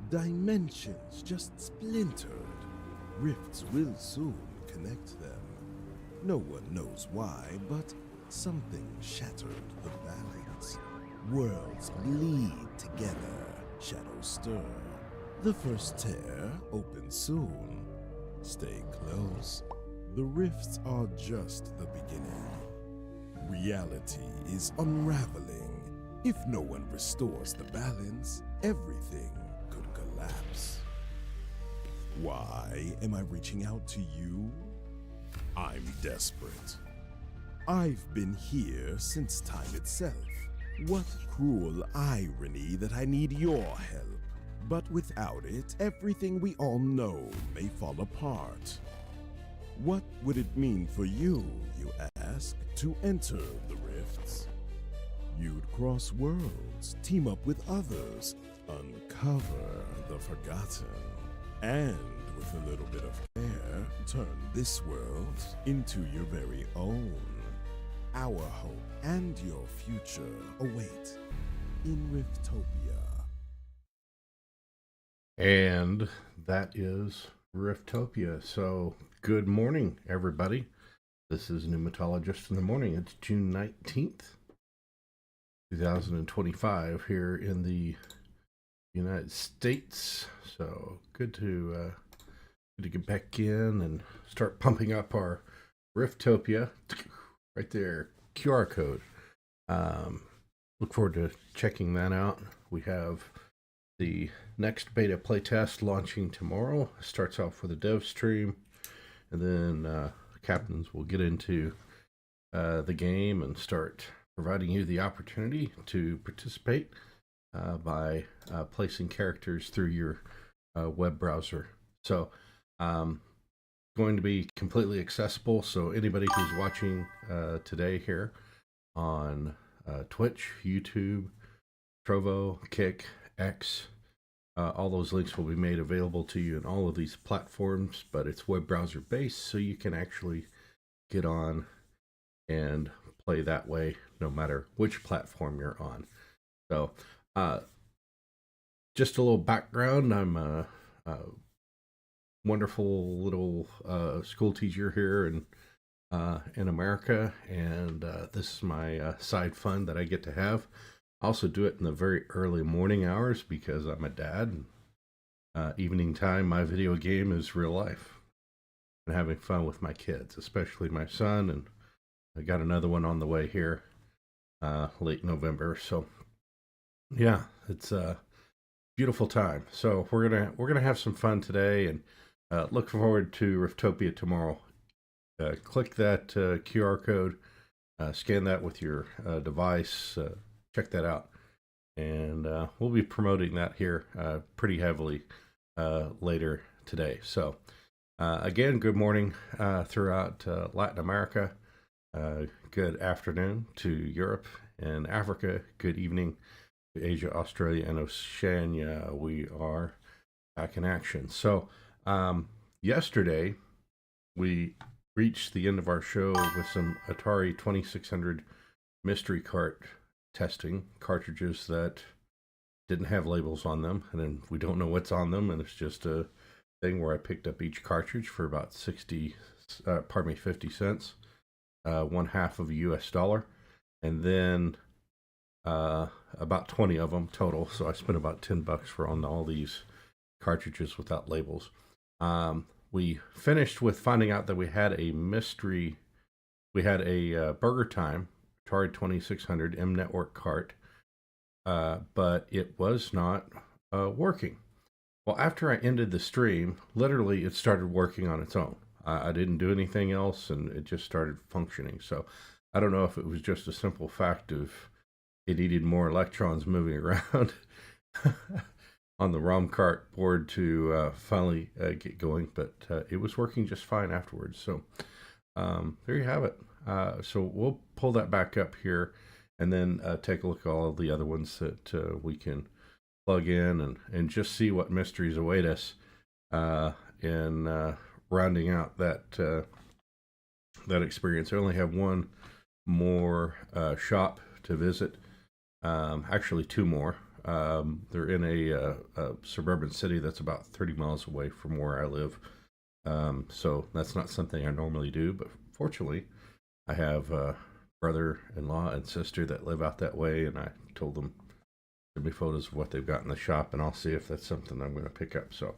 Dimensions just splintered. Rifts will soon connect them. No one knows why, but something shattered the balance. Worlds bleed together, shadows stir. The first tear opens soon. Stay close. The rifts are just the beginning. Reality is unraveling. If no one restores the balance, everything could collapse. Why am I reaching out to you? I'm desperate. I've been here since time itself. What cruel irony that I need your help. But without it, everything we all know may fall apart. What would it mean for you, you ask, to enter the rifts? You'd cross worlds, team up with others, uncover the forgotten, and with a little bit of care, turn this world into your very own. Our hope and your future await in Riftopia. And that is Riftopia. So, good morning, everybody. This is Pneumatologist in the Morning. It's June 19th, 2025 here in the United States. So, good to get back in and start pumping up our Riftopia. Right there, QR code. Look forward to checking that out. We have the next beta playtest launching tomorrow. Starts off with a dev stream, and then captains will get into the game and start providing you the opportunity to participate by placing characters through your web browser. So, going to be completely accessible. So anybody who's watching today here on Twitch, YouTube, Trovo, Kick, X, all those links will be made available to you in all of these platforms, but it's web browser based, so you can actually get on and play that way no matter which platform you're on. So just a little background. I'm a wonderful little school teacher here in America, and this is my side fun that I get to have. I also do it in the very early morning hours because I'm a dad. Evening time, my video game is real life and having fun with my kids, especially my son, and I got another one on the way here late November. So yeah, it's a beautiful time. So we're gonna have some fun today, and look forward to Riftopia tomorrow. Click that QR code, scan that with your device, check that out, and we'll be promoting that here pretty heavily later today. So again, good morning throughout Latin America, good afternoon to Europe and Africa, good evening to Asia, Australia, and Oceania. We are back in action. So yesterday we reached the end of our show with some Atari 2600 mystery cart testing, cartridges that didn't have labels on them, and then we don't know what's on them, and it's just a thing where I picked up each cartridge for about 50 cents, one half of a US dollar, and then about 20 of them total. So I spent about $10 for on all these cartridges without labels. We finished with finding out that we had a mystery. We had a Burger Time Atari 2600 M Network cart, but it was not working. Well, after I ended the stream, literally it started working on its own. I didn't do anything else, and it just started functioning. So I don't know if it was just a simple fact of it needed more electrons moving around on the ROM cart board to finally get going, but it was working just fine afterwards. So there you have it. So we'll pull that back up here and then take a look at all of the other ones that we can plug in and just see what mysteries await us in rounding out that experience. I only have one more shop to visit, actually two more. They're in a suburban city that's about 30 miles away from where I live. So that's not something I normally do, but fortunately, I have a brother-in-law and sister that live out that way, and I told them to be photos of what they've got in the shop, and I'll see if that's something I'm going to pick up. So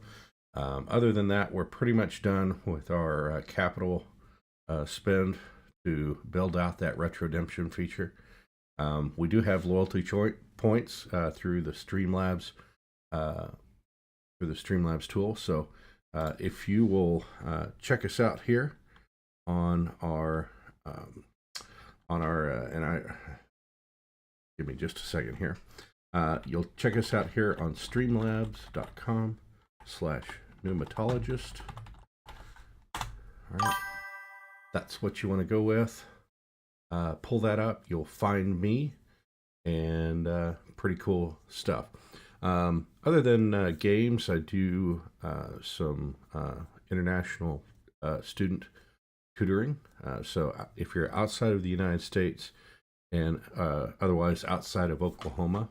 other than that, we're pretty much done with our capital spend to build out that retro-redemption feature. We do have loyalty points through the Streamlabs tool. So if you will check us out here on our give me just a second here. You'll check us out here on streamlabs.com/pneumatologist. All right, that's what you want to go with. Pull that up, you'll find me, and pretty cool stuff. Other than games, I do some international student tutoring. So if you're outside of the United States and otherwise outside of Oklahoma,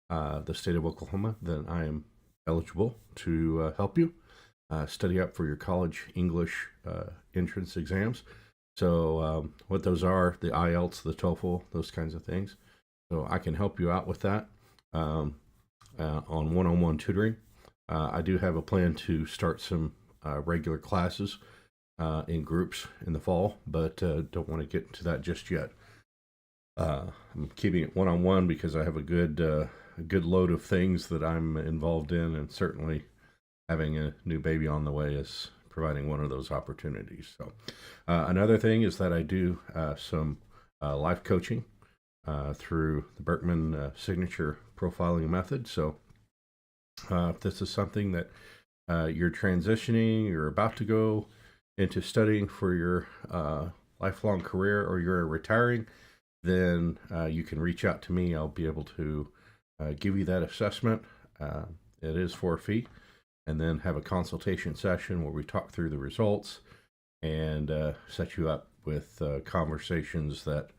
the state of Oklahoma, then I am eligible to help you study up for your college English entrance exams. So what those are, the IELTS, the TOEFL, those kinds of things. So I can help you out with that on one-on-one tutoring. I do have a plan to start some regular classes in groups in the fall, but don't want to get into that just yet. I'm keeping it one-on-one because I have a good load of things that I'm involved in, and certainly having a new baby on the way is providing one of those opportunities. So another thing is that I do some life coaching through the Berkman signature profiling method. So if this is something that you're transitioning, you're about to go into studying for your lifelong career, or you're retiring, then you can reach out to me. I'll be able to give you that assessment. It is for a fee, and then have a consultation session where we talk through the results and set you up with conversations that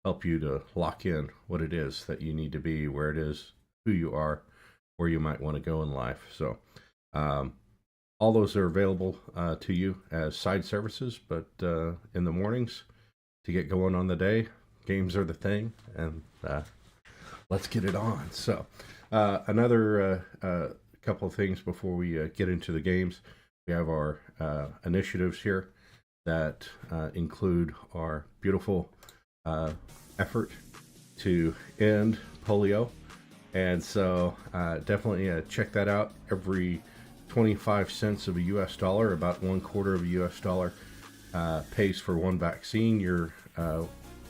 help you to lock in what it is that you need to be, where it is, who you are, where you might want to go in life. So all those are available to you as side services, but in the mornings to get going on the day, games are the thing, and let's get it on. So another couple of things before we get into the games. We have our initiatives here that include our beautiful effort to end polio, and so definitely check that out. Every 25 cents of a US dollar, about 1/4 of a US dollar, pays for one vaccine. Your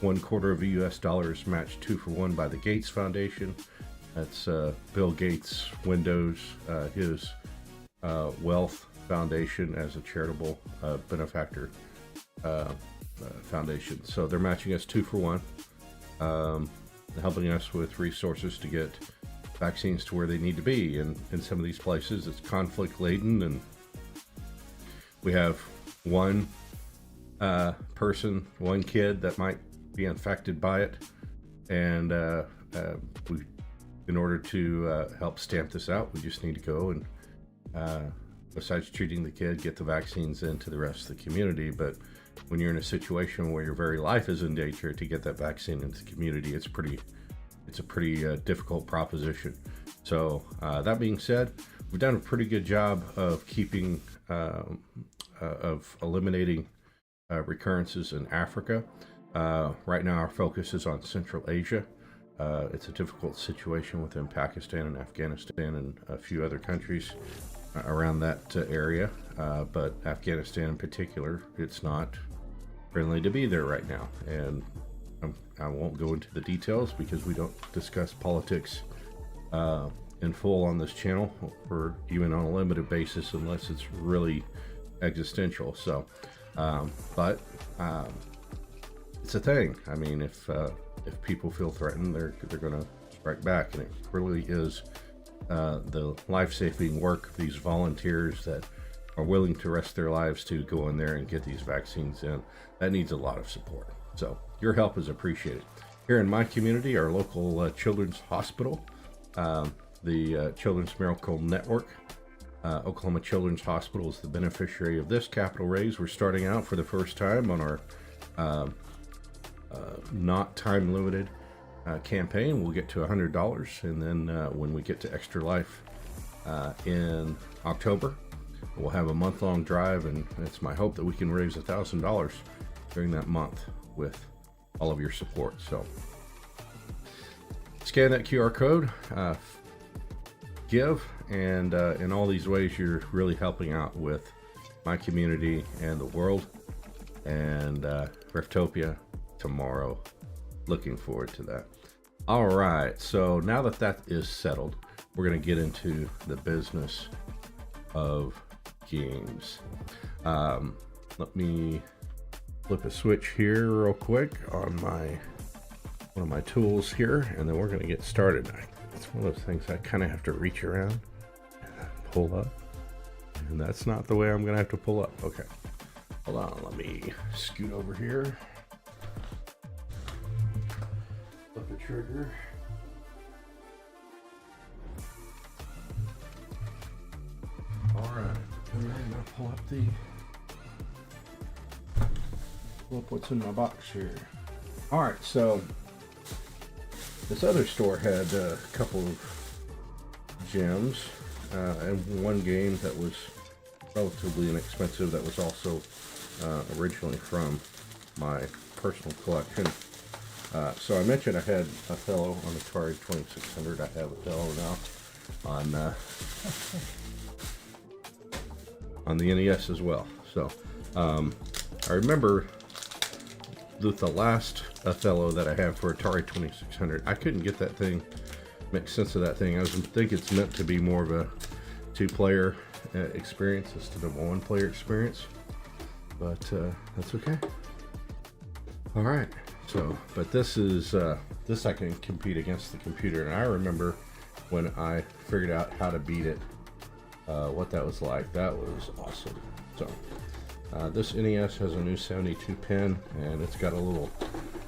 1/4 of a US dollar is matched 2 for 1 by the Gates Foundation. That's Bill Gates' Windows, his wealth foundation as a charitable benefactor foundation. So they're matching us 2 for 1, helping us with resources to get vaccines to where they need to be. And in some of these places, it's conflict laden, and we have one person, one kid that might be infected by it, and we, in order to help stamp this out, we just need to go and besides treating the kid, get the vaccines into the rest of the community. But when you're in a situation where your very life is in danger, to get that vaccine into the community, it's a pretty difficult proposition. So that being said, we've done a pretty good job of keeping of eliminating recurrences in Africa. Right now our focus is on Central Asia. It's a difficult situation within Pakistan and Afghanistan and a few other countries around that area, but Afghanistan in particular, it's not friendly to be there right now. And I won't go into the details because we don't discuss politics in full on this channel, or even on a limited basis, unless it's really existential. So but it's a thing. I mean, if people feel threatened, they're going to strike back, and it really is the life-saving work of these volunteers that are willing to risk their lives to go in there and get these vaccines in. That needs a lot of support. So your help is appreciated. Here in my community, our local children's hospital The Children's Miracle Network. Oklahoma Children's Hospital is the beneficiary of this capital raise. We're starting out for the first time on our not time limited campaign. We'll get to $100, and then when we get to Extra Life in October, we'll have a month-long drive, and it's my hope that we can raise $1,000 during that month with all of your support. So scan that QR code, give, and in all these ways you're really helping out with my community and the world, and Riftopia tomorrow. Looking forward to that. All right, so now that that is settled, we're going to get into the business of games. Let me flip a switch here real quick on one of my tools here, and then we're going to get started. It's one of those things I kind of have to reach around and pull up, and that's not the way I'm going to have to pull up. Okay, hold on, let me scoot over here. Flip the trigger. All right, and I'm going to pull up what's in my box here. All right, so this other store had a couple of gems and one game that was relatively inexpensive that was also originally from my personal collection. So I mentioned I had Othello on Atari 2600. I have Othello now on the NES as well. So I remember with the last Othello that I have for Atari 2600, I couldn't get that thing, make sense of that thing. I think it's meant to be more of a two-player experience instead of a one-player experience, but that's okay. All right, so, but this is, this I can compete against the computer, and I remember when I figured out how to beat it, what that was like. That was awesome. So this NES has a new 72 pin, and it's got a little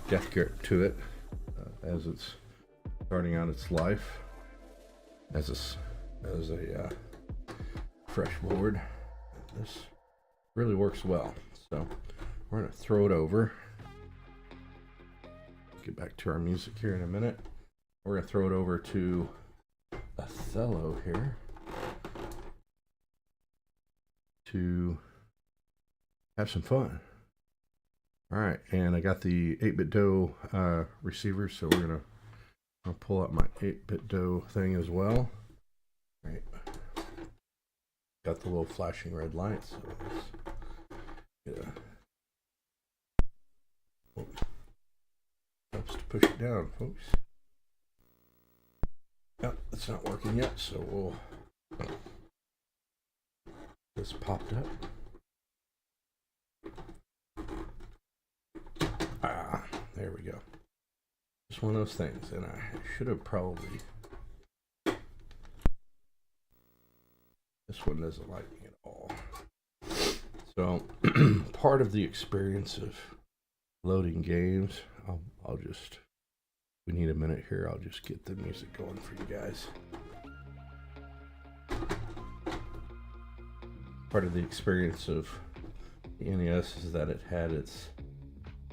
death grip to it as it's starting out its life as a fresh board. This really works well. So we're going to throw it over. Get back to our music here in a minute. We're going to throw it over to Othello here to have some fun. All right, and I got the 8-bit dough receiver, so I'll pull up my 8-bit dough thing as well. All right, got the little flashing red lights. So helps to push it down, folks. Yep, it's not working yet, so we'll. This popped up. There we go. Just one of those things, and I should have probably. This one doesn't like me at all. So, part of the experience of loading games, I'll just. We need a minute here. I'll just get the music going for you guys. Part of the experience of the NES is that it had its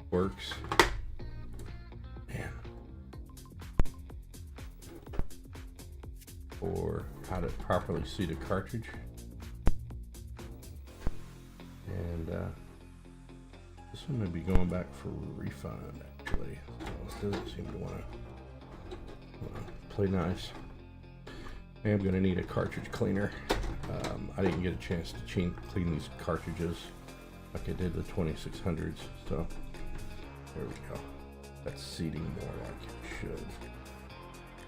quirks. Man. For how to properly seat a cartridge. And this one may be going back for refund, actually. So it doesn't seem to want to play nice. I am going to need a cartridge cleaner. I didn't get a chance to clean these cartridges like I did the 2600s, so there we go. That's seating more like it should.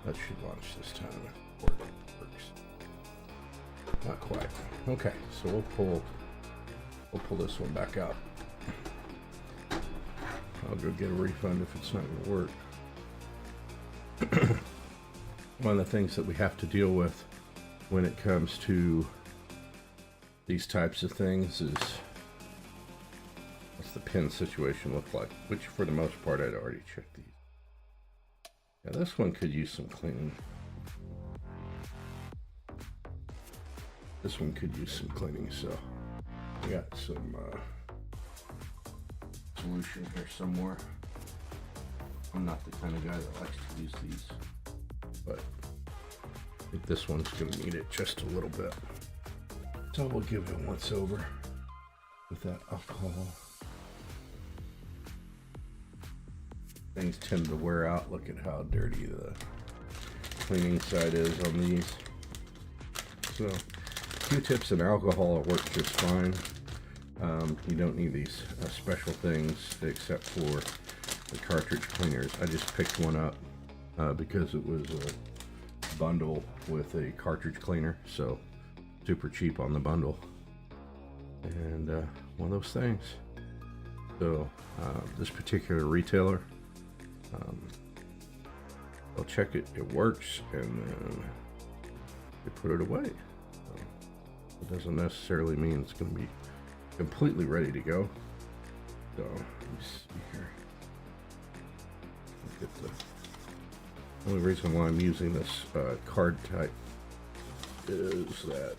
That should launch this time. Works. Not quite. Okay, so we'll pull this one back out. I'll go get a refund if it's not going to work. One of the things that we have to deal with when it comes to these types of things is what's the pin situation look like, which for the most part I'd already checked these. Yeah, this one could use some cleaning. this one could use some cleaning, so I got some solution here somewhere. I'm not the kind of guy that likes to use these, but I think this one's going to need it just a little bit. So we'll give it a once over with that alcohol. Things tend to wear out. Look at how dirty the cleaning side is on these. So Q-tips and alcohol work just fine. You don't need these special things except for the cartridge cleaners. I just picked one up because it was a bundle with a cartridge cleaner, so super cheap on the bundle, and one of those things. So this particular retailer, I'll check it, it works, and then they put it away. So it doesn't necessarily mean it's going to be completely ready to go. So let me see here. Get the only reason why I'm using this card type is that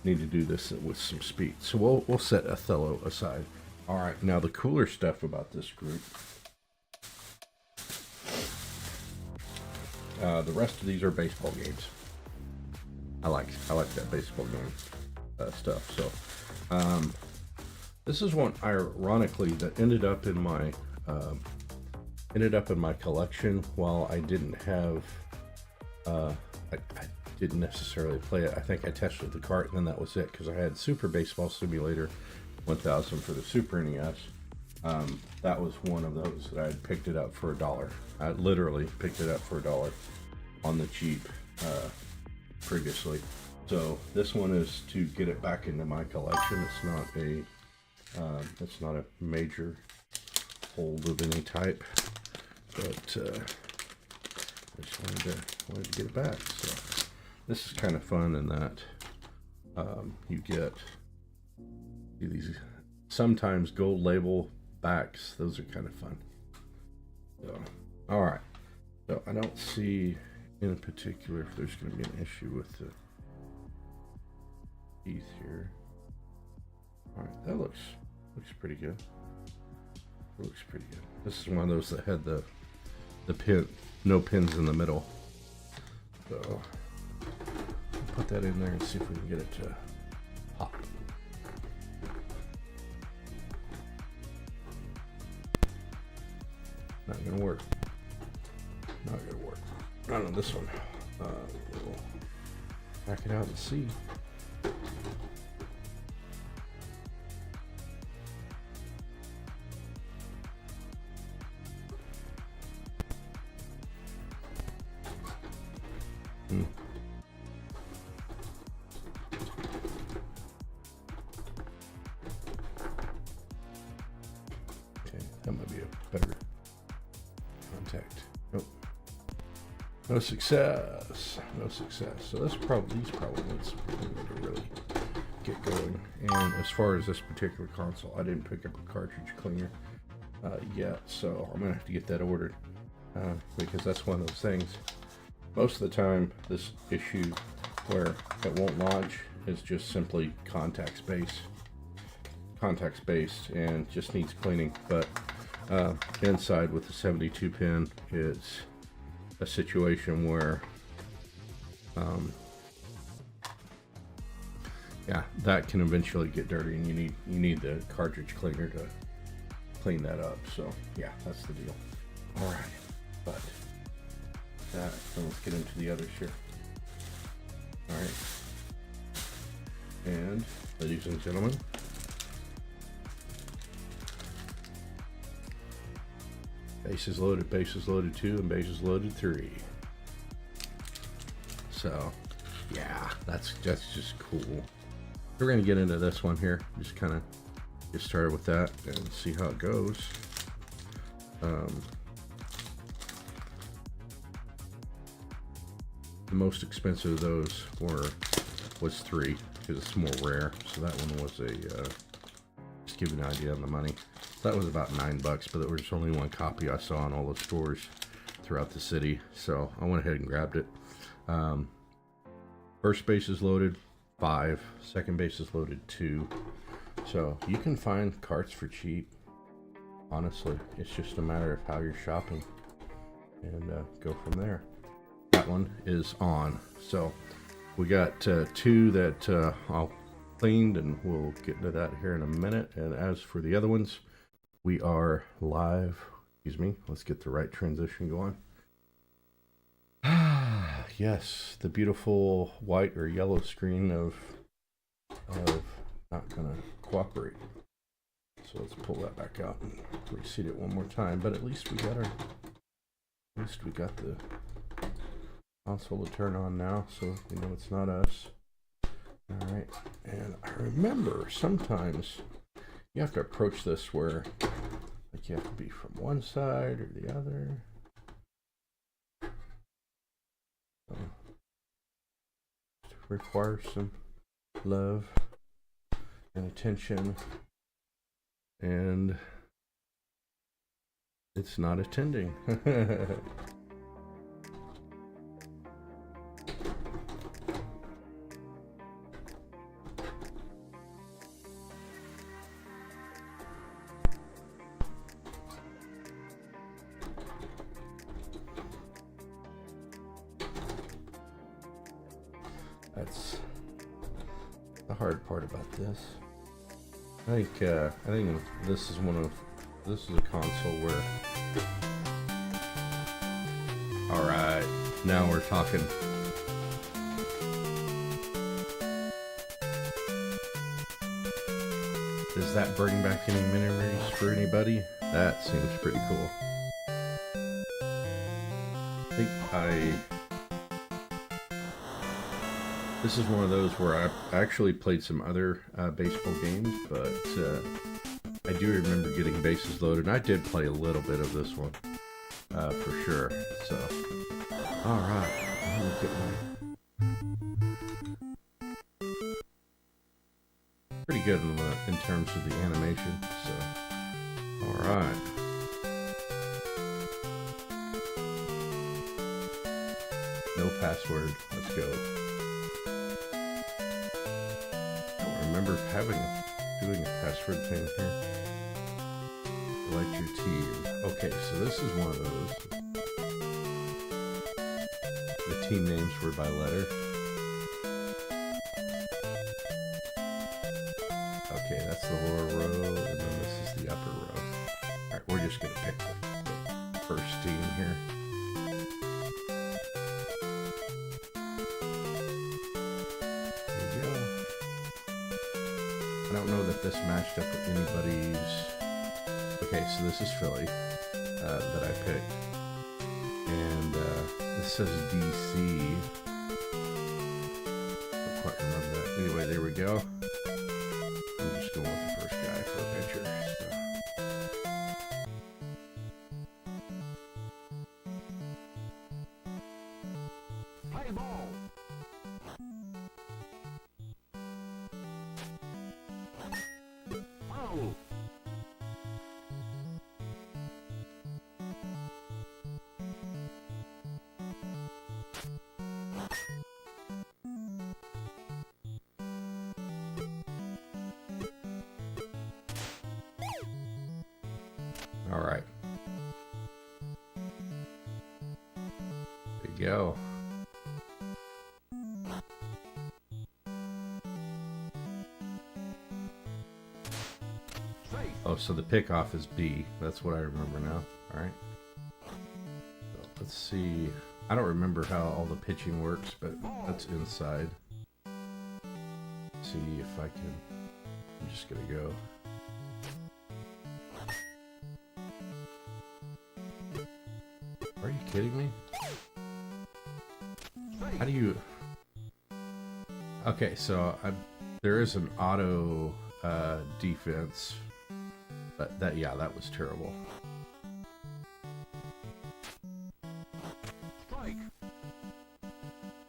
need to do this with some speed. So we'll set Othello aside. All right, now the cooler stuff about this group. The rest of these are baseball games. I like that baseball game stuff. So this is one, ironically, that ended up in my collection while I didn't have. I didn't necessarily play it. I think I tested the cart and then that was it, because I had Super Baseball Simulator 1000 for the Super NES. That was one of those that I had picked it up for $1. I literally picked it up for $1 on the cheap previously. So this one is to get it back into my collection. It's not a major hold of any type, but I just wanted to get it back. So this is kind of fun in that you get these sometimes gold label backs. Those are kind of fun. So, all right. So I don't see in particular if there's going to be an issue with the teeth here. All right, that looks pretty good. It looks pretty good. This is one of those that had the pin, no pins in the middle. So I'll put that in there and see if we can get it to pop. Not gonna work. Not gonna work. Not on this one. We'll back it out and see. Okay, that might be a better contact. Nope. No success. No success. So these probably need to really get going. And as far as this particular console, I didn't pick up a cartridge cleaner yet, so I'm gonna have to get that ordered because that's one of those things. Most of the time, this issue where it won't launch is just simply contact based and just needs cleaning. But inside with the 72 pin, it's a situation where yeah, that can eventually get dirty, and you need the cartridge cleaner to clean that up. So yeah, that's the deal. All right, but that, so let's get into the others here. All right, and ladies and gentlemen, bases loaded 2, and bases loaded 3. So yeah, that's just cool. We're gonna get into this one here. Just kind of get started with that and see how it goes. The most expensive of those was 3 because it's more rare. So that one was just give you an idea on the money. That was about $9, but there was only one copy I saw in all the stores, throughout the city, so I went ahead and grabbed it. First base is loaded 5, second base is loaded 2, so you can find carts for cheap. Honestly, it's just a matter of how you're shopping, and go from there. That one is on, so we got 2 that I'll cleaned, and we'll get into that here in a minute. And as for the other ones, we are live. Excuse me, let's get the right transition going. Yes, the beautiful white or yellow screen of not gonna cooperate. So let's pull that back out and reseat it one more time. But at least we got the console to turn on now, so we know it's not us. All right, and I remember sometimes you have to approach this where, like, you have to be from one side or the other. So, requires some love and attention, and it's not attending. That's the hard part about this. I think this is a console where, all right, now we're talking. Does that bring back any memories for anybody? That seems pretty cool. I think this is one of those where I actually played some other baseball games, but I do remember getting bases loaded, and I did play a little bit of this one for sure. So, all right, let me get pretty good in terms of the animation. So, all right. No password. Let's go. I don't remember doing a password thing here. Select your team. Okay, so this is one of those. The team names were by letter. Okay, that's the lower row, and then this is the upper row. Alright, we're just gonna pick the first team here. I don't know that this matched up with anybody's. Okay, so this is Philly that I picked, and this says DC. Don't quite remember that. Anyway, there we go. I'm just going with the first guy for a picture. Play ball. All right. There you go. Oh, so the pickoff is B. That's what I remember now. All right. So let's see. I don't remember how all the pitching works, but that's inside. Let's see if I can. I'm just gonna go. Are you kidding me? How do you... Okay, so there is an auto defense, but that was terrible.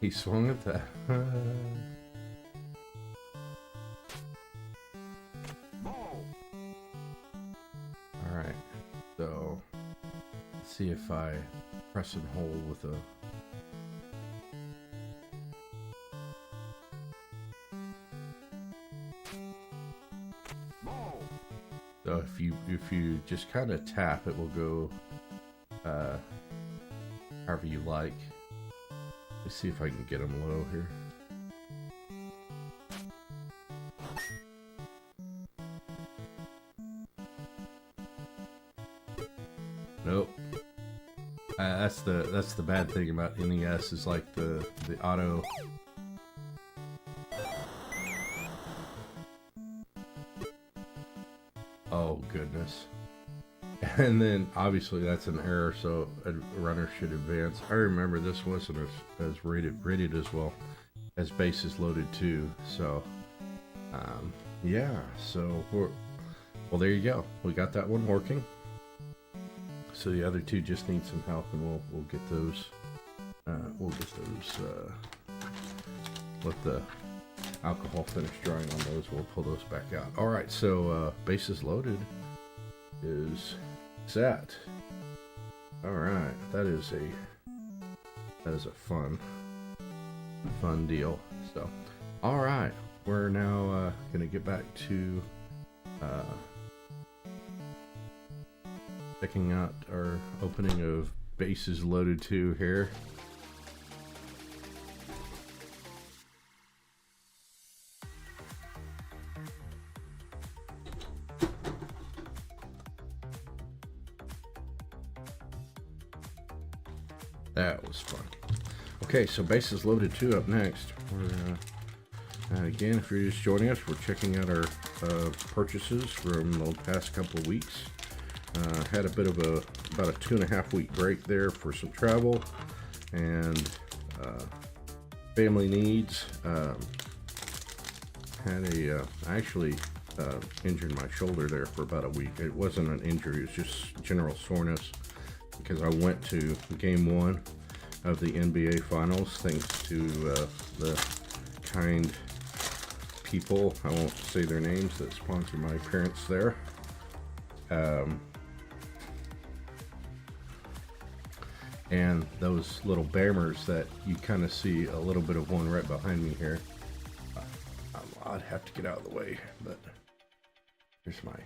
He swung at that. Alright, so let's see if I press and hold with a so if you just kind of tap, it will go however you like. Let's see if I can get them low here. Nope. That's the bad thing about NES is like the auto. Oh goodness. And then obviously that's an error, so a runner should advance. I remember this wasn't as rated as well as bases loaded too. So yeah, so well there you go. We got that one working. So the other two just need some help, and we'll get those. Let the alcohol finish drying on those. We'll pull those back out. All right, so bases loaded is set. All right, that is a fun deal. So, all right, we're now gonna get back to checking out our opening of Bases Loaded 2 here. That was fun. Okay, so Bases Loaded 2 up next. We're again, if you're just joining us, we're checking out our purchases from the past couple of weeks. Had a bit of about a 2.5 week break there for some travel and family needs. I actually injured my shoulder there for about a week. It wasn't an injury, it was just general soreness because I went to game 1 of the NBA Finals thanks to the kind people, I won't say their names, that sponsored my appearance there. And those little bammers that you kind of see a little bit of one right behind me here. I'd have to get out of the way, but here's my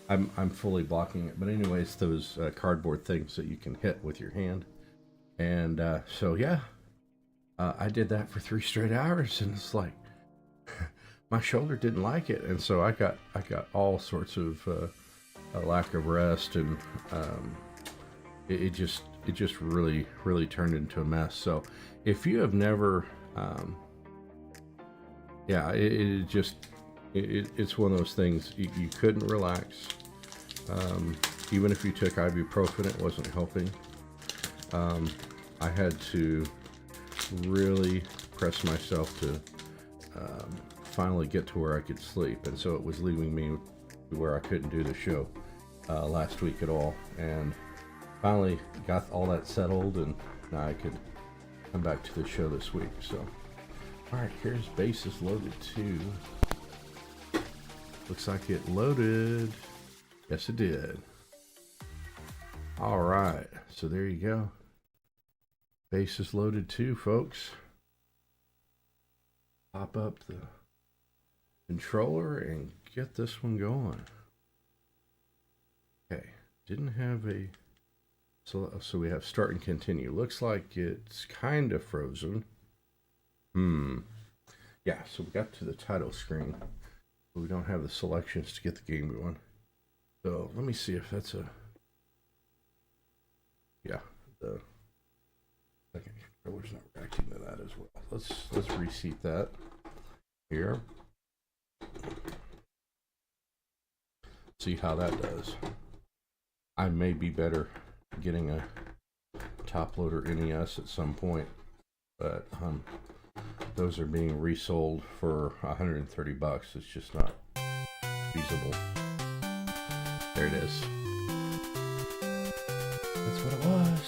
I'm fully blocking it, but anyways, those cardboard things that you can hit with your hand. And so yeah, I did that for 3 straight hours, and it's like my shoulder didn't like it, and so I got all sorts of a lack of rest, and it just really turned into a mess. So if you have never it's one of those things you couldn't relax. Even if you took ibuprofen, it wasn't helping. I had to really press myself to finally get to where I could sleep, and so it was leaving me where I couldn't do the show last week at all, and finally got all that settled, and now I could come back to the show this week. So alright, here's Bases Loaded 2. Looks like it loaded. Yes, it did. Alright, so there you go. Bases Loaded 2, folks. Pop up the controller and get this one going. Okay, didn't have a... So we have start and continue. Looks like it's kind of frozen. Yeah, so we got to the title screen. But we don't have the selections to get the game going. So let me see if that's a... Yeah, the second controller's not reacting to that as well. Let's reseat that here. See how that does. I may be better getting a top loader NES at some point, but those are being resold for $130. It's just not feasible. There it is. That's what it was.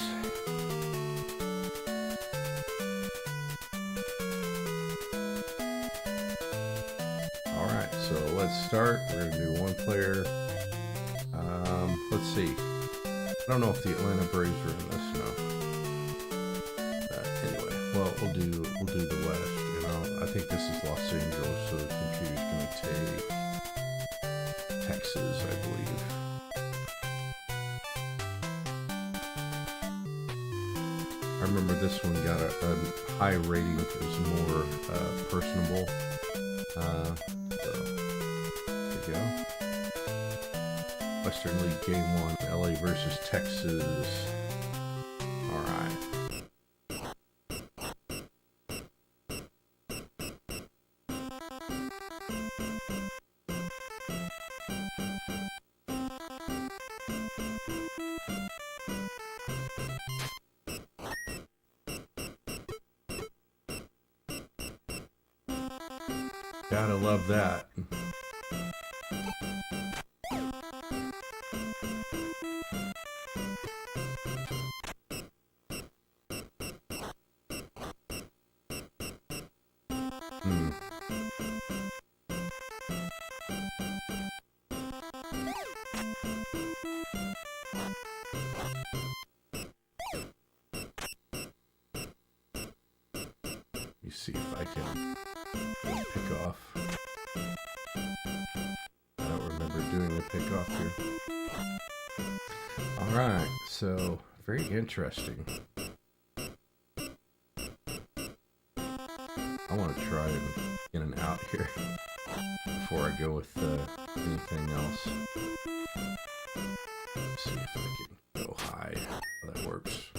Alright, so let's start. We're gonna do one player. Let's see. I don't know if the Atlanta Braves are in this now. Anyway, well, we'll do the West. I think this is Los Angeles, so the computer's going to take Texas, I believe. I remember this one got a high rating. It was more personable. So there you go. Western League Game 1, LA versus Texas. All right. Gotta love that. Let me see if I can pick off. I don't remember doing a pick off here. All right, so very interesting. I want to try and get an out here before I go with anything else. Let's see if I can go high. Oh, that works.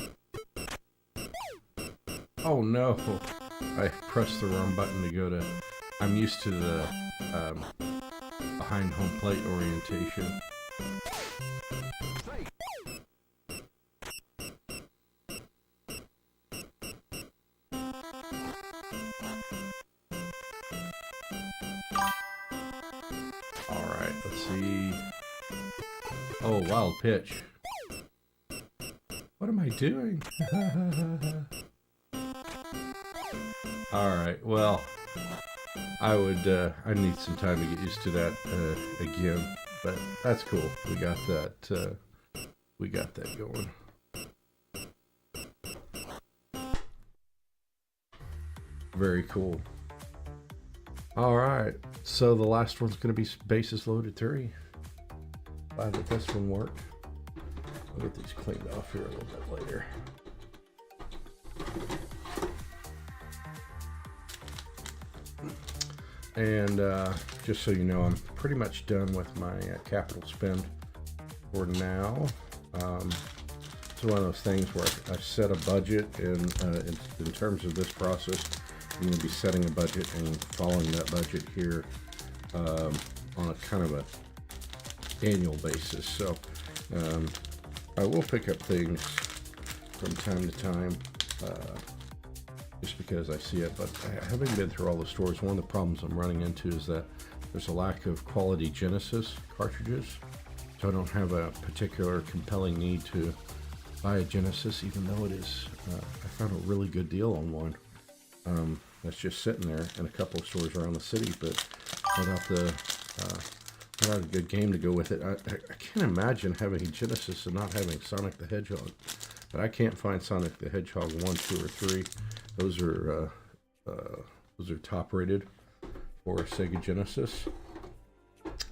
Oh no! I pressed the wrong button to go to... I'm used to the behind home plate orientation. Alright, let's see. Oh, wild pitch. What am I doing? Alright, well, I need some time to get used to that again, but that's cool. We got that going. Very cool. Alright, so the last one's going to be bases loaded 3. Glad that this one worked. I'll get these cleaned off here a little bit later. And just so you know, I'm pretty much done with my capital spend for now. It's one of those things where I set a budget, and in terms of this process, I'm going to be setting a budget and following that budget here on a kind of a annual basis. So I will pick up things from time to time. Just because I see it, but having been through all the stores, one of the problems I'm running into is that there's a lack of quality Genesis cartridges. So I don't have a particular compelling need to buy a Genesis, even though it is, I found a really good deal on one. That's just sitting there in a couple of stores around the city, but without a good game to go with it. I can't imagine having a Genesis and not having Sonic the Hedgehog. But I can't find Sonic the Hedgehog 1, 2, or 3. Those are top rated for Sega Genesis,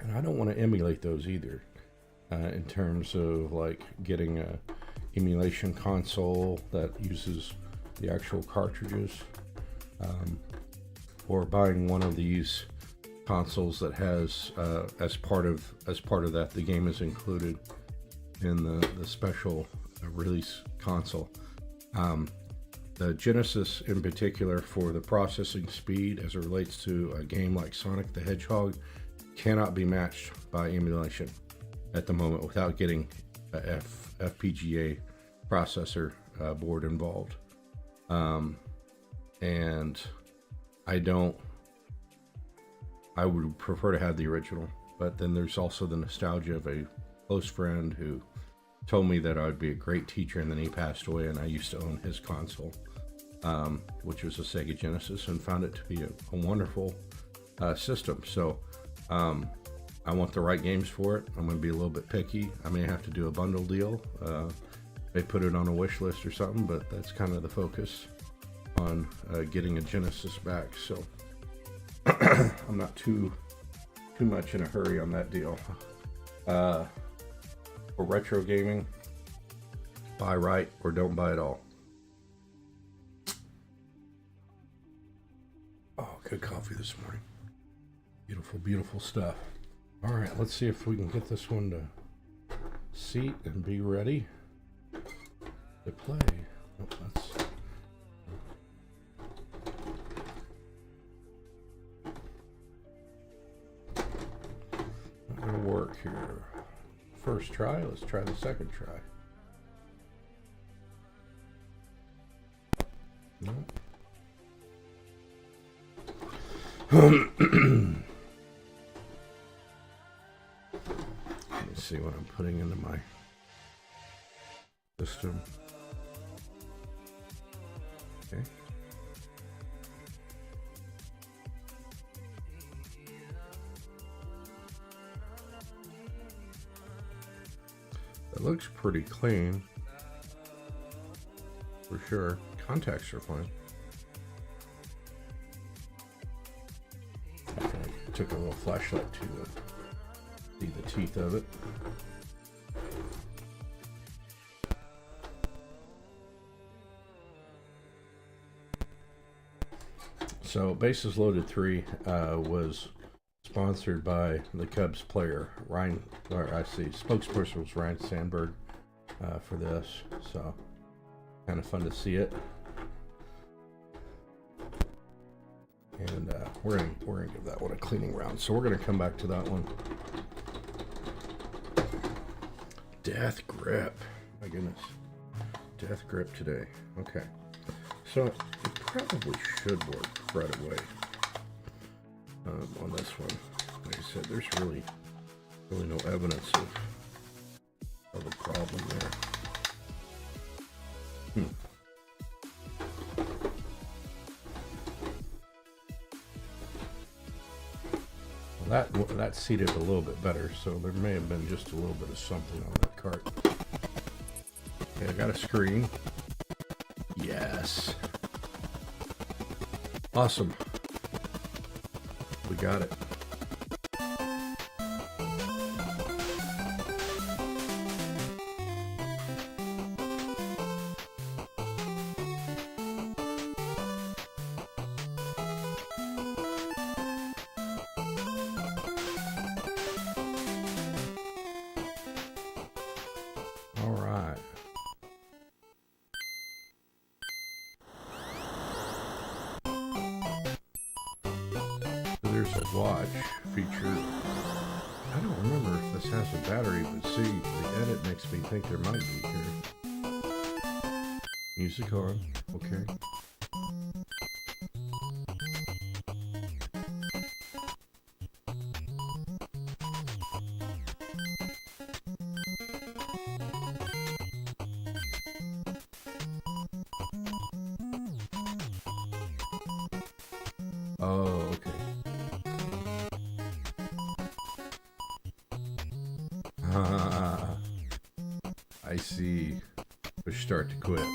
and I don't want to emulate those either. In terms of like getting a emulation console that uses the actual cartridges, or buying one of these consoles that has as part of that the game is included in the special release console. The Genesis in particular, for the processing speed as it relates to a game like Sonic the Hedgehog, cannot be matched by emulation at the moment without getting a FPGA processor board involved. And I would prefer to have the original, but then there's also the nostalgia of a close friend who told me that I would be a great teacher, and then he passed away, and I used to own his console, which was a Sega Genesis, and found it to be a wonderful system. So I want the right games for it. I'm going to be a little bit picky. I may have to do a bundle deal. May put it on a wish list or something, but that's kind of the focus on getting a Genesis back. So I'm not too much in a hurry on that deal. For retro gaming, buy right or don't buy at all. Oh, good coffee this morning. Beautiful, beautiful stuff. All right, let's see if we can get this one to seat and be ready to play. Oh, that's not gonna work here. First try, let's try the second try. No. Let me see what I'm putting into my system. Okay. It looks pretty clean, for sure. Contacts are fine. I took a little flashlight to see the teeth of it. So Bases Loaded 3 was sponsored by the Cubs player Ryan, or I see spokesperson was Ryan Sandberg for this, so kind of fun to see it. And we're gonna give that one a cleaning round. So we're gonna come back to that one. Death Grip, my goodness, Death Grip today. Okay, so it probably should work right away on this one. Like I said, there's really no evidence of a problem there. Well, that seated a little bit better, so there may have been just a little bit of something on that cart. Okay, I got a screen. Yes. Awesome. We got it. All right. There's a watch feature. I don't remember if this has a battery, but see, the edit makes me think there might be here. Music on, okay. Oh, okay. I see. Push start to quit.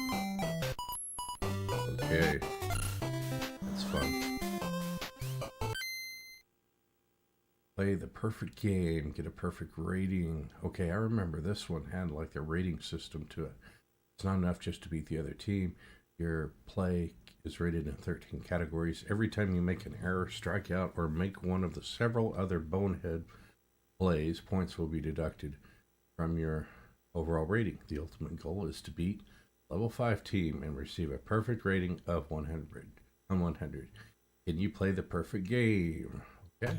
Okay. That's fun. Play the perfect game. Get a perfect rating. Okay, I remember this one had like a rating system to it. It's not enough just to beat the other team. Your play is rated in 13 categories. Every time you make an error, strike out, or make one of the several other bonehead plays, points will be deducted from your overall rating. The ultimate goal is to beat level 5 team and receive a perfect rating of 100 on 100. Can you play the perfect game? Okay.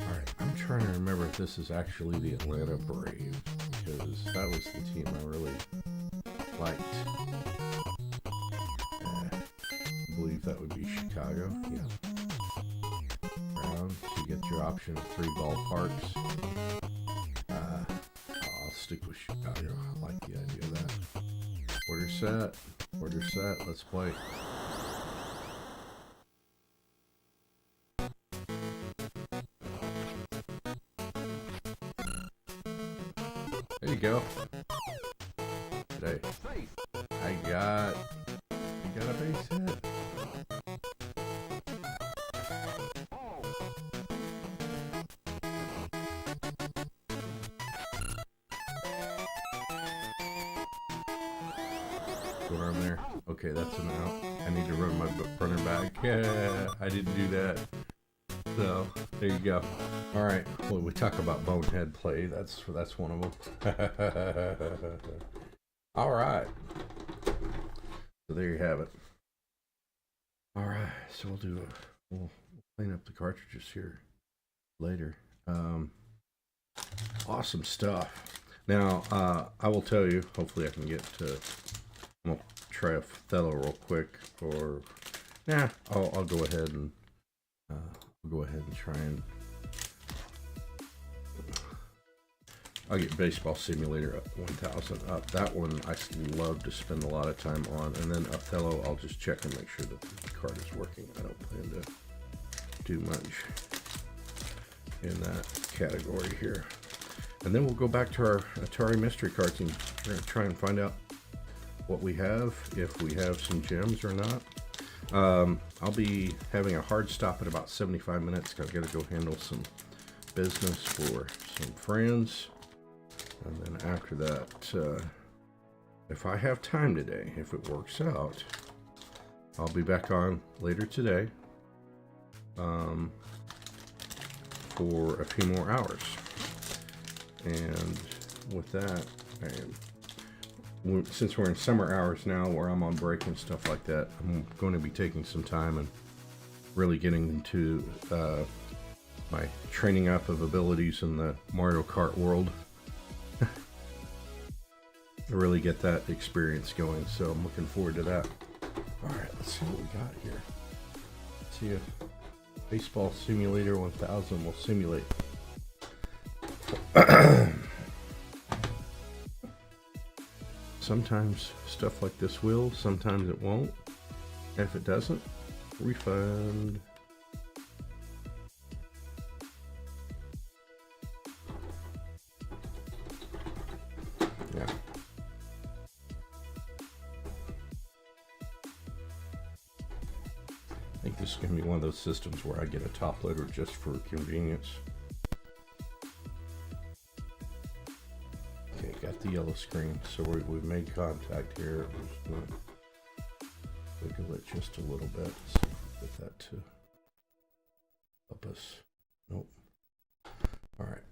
Alright, I'm trying to remember if this is actually the Atlanta Braves, because that was the team I really liked. I believe that would be Chicago. Yeah. Round, so you get your option of 3 ballparks. I'll stick with Chicago. I like the idea of that. Order set. Order set. Let's play. There you go. Today, I got a base hit. Go around there. Okay, that's an out. I need to run my runner back. Yeah, I didn't do that. So there you go. All right. Well, we talk about bonehead play. That's one of them. All right. So there you have it. All right. So we'll clean up the cartridges here later. Awesome stuff. Now I will tell you. Hopefully I can get to. I'm gonna try Othello real quick, or I'll go ahead and try and I'll get Baseball Simulator up 1000 up. That one I love to spend a lot of time on, and then Othello I'll just check and make sure that the card is working. I don't plan to do much in that category here. And then we'll go back to our Atari mystery cards and we're gonna try and find out what we have, if we have some gems or not. I'll be having a hard stop at about 75 minutes. I've got to go handle some business for some friends. And then after that, if I have time today, if it works out, I'll be back on later today for a few more hours. And with that, since we're in summer hours now where I'm on break and stuff like that, I'm going to be taking some time and really getting into my training up of abilities in the Mario Kart world. To really get that experience going, so I'm looking forward to that. Alright, let's see what we got here. Let's see if Baseball Simulator 1000 will simulate. Sometimes stuff like this will, sometimes it won't. And if it doesn't, refund. Yeah. I think this is going to be one of those systems where I get a top loader just for convenience. Got the yellow screen, so we've made contact here. We're just gonna wiggle it just a little bit. See if we get that to help us. Nope. All right.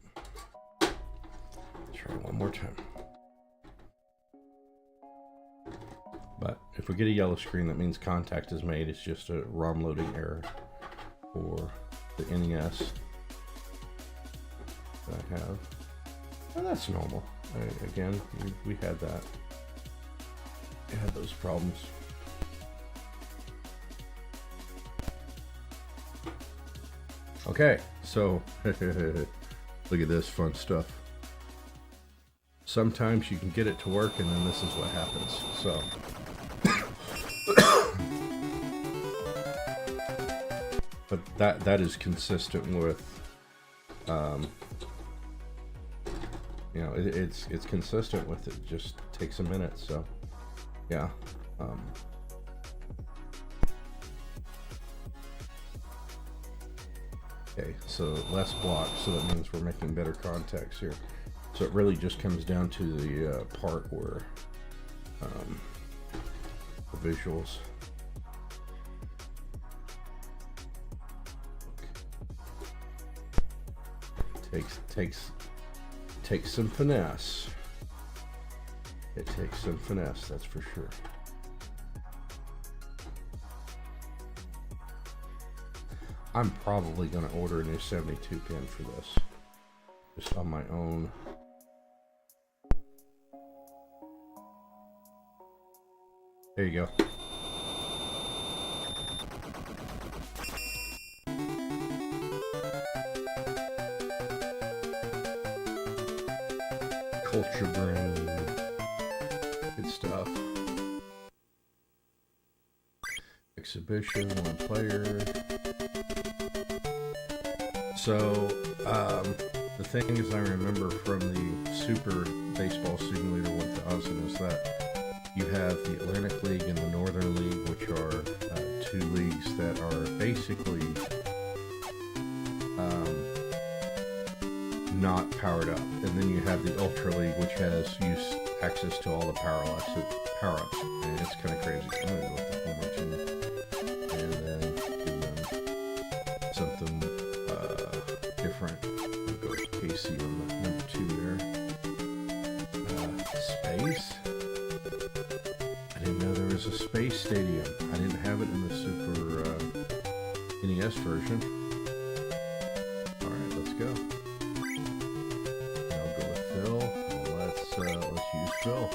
Try one more time. But if we get a yellow screen, that means contact is made. It's just a ROM loading error for the NES that I have. And that's normal. Again, we had that. We had those problems. Okay, so look at this fun stuff. Sometimes you can get it to work, and then this is what happens. So, but that is consistent with. You know, it's consistent with it. Just takes a minute. So, yeah. Okay, so less blocks. So that means we're making better contacts here. So it really just comes down to the part where the visuals. Takes some finesse. It takes some finesse, that's for sure. I'm probably going to order a new 72 pin for this, just on my own. There you go. Culture brain. Good stuff. Exhibition, one player. So, the things I remember from the Super Baseball Simulator 1000 is that you have the Atlantic League and the Northern League, which are two leagues that are basically not powered up. And then you have the Ultra League, which has access to all the power-ups. And it's kind of crazy. I'm going to go with the home run team. And then do something different. I'll go with Casey on the number 2 there. Space. I didn't know there was a space stadium. I didn't have it in the Super NES version. Alright, let's go. I'll go with Phil. Let's use Phil.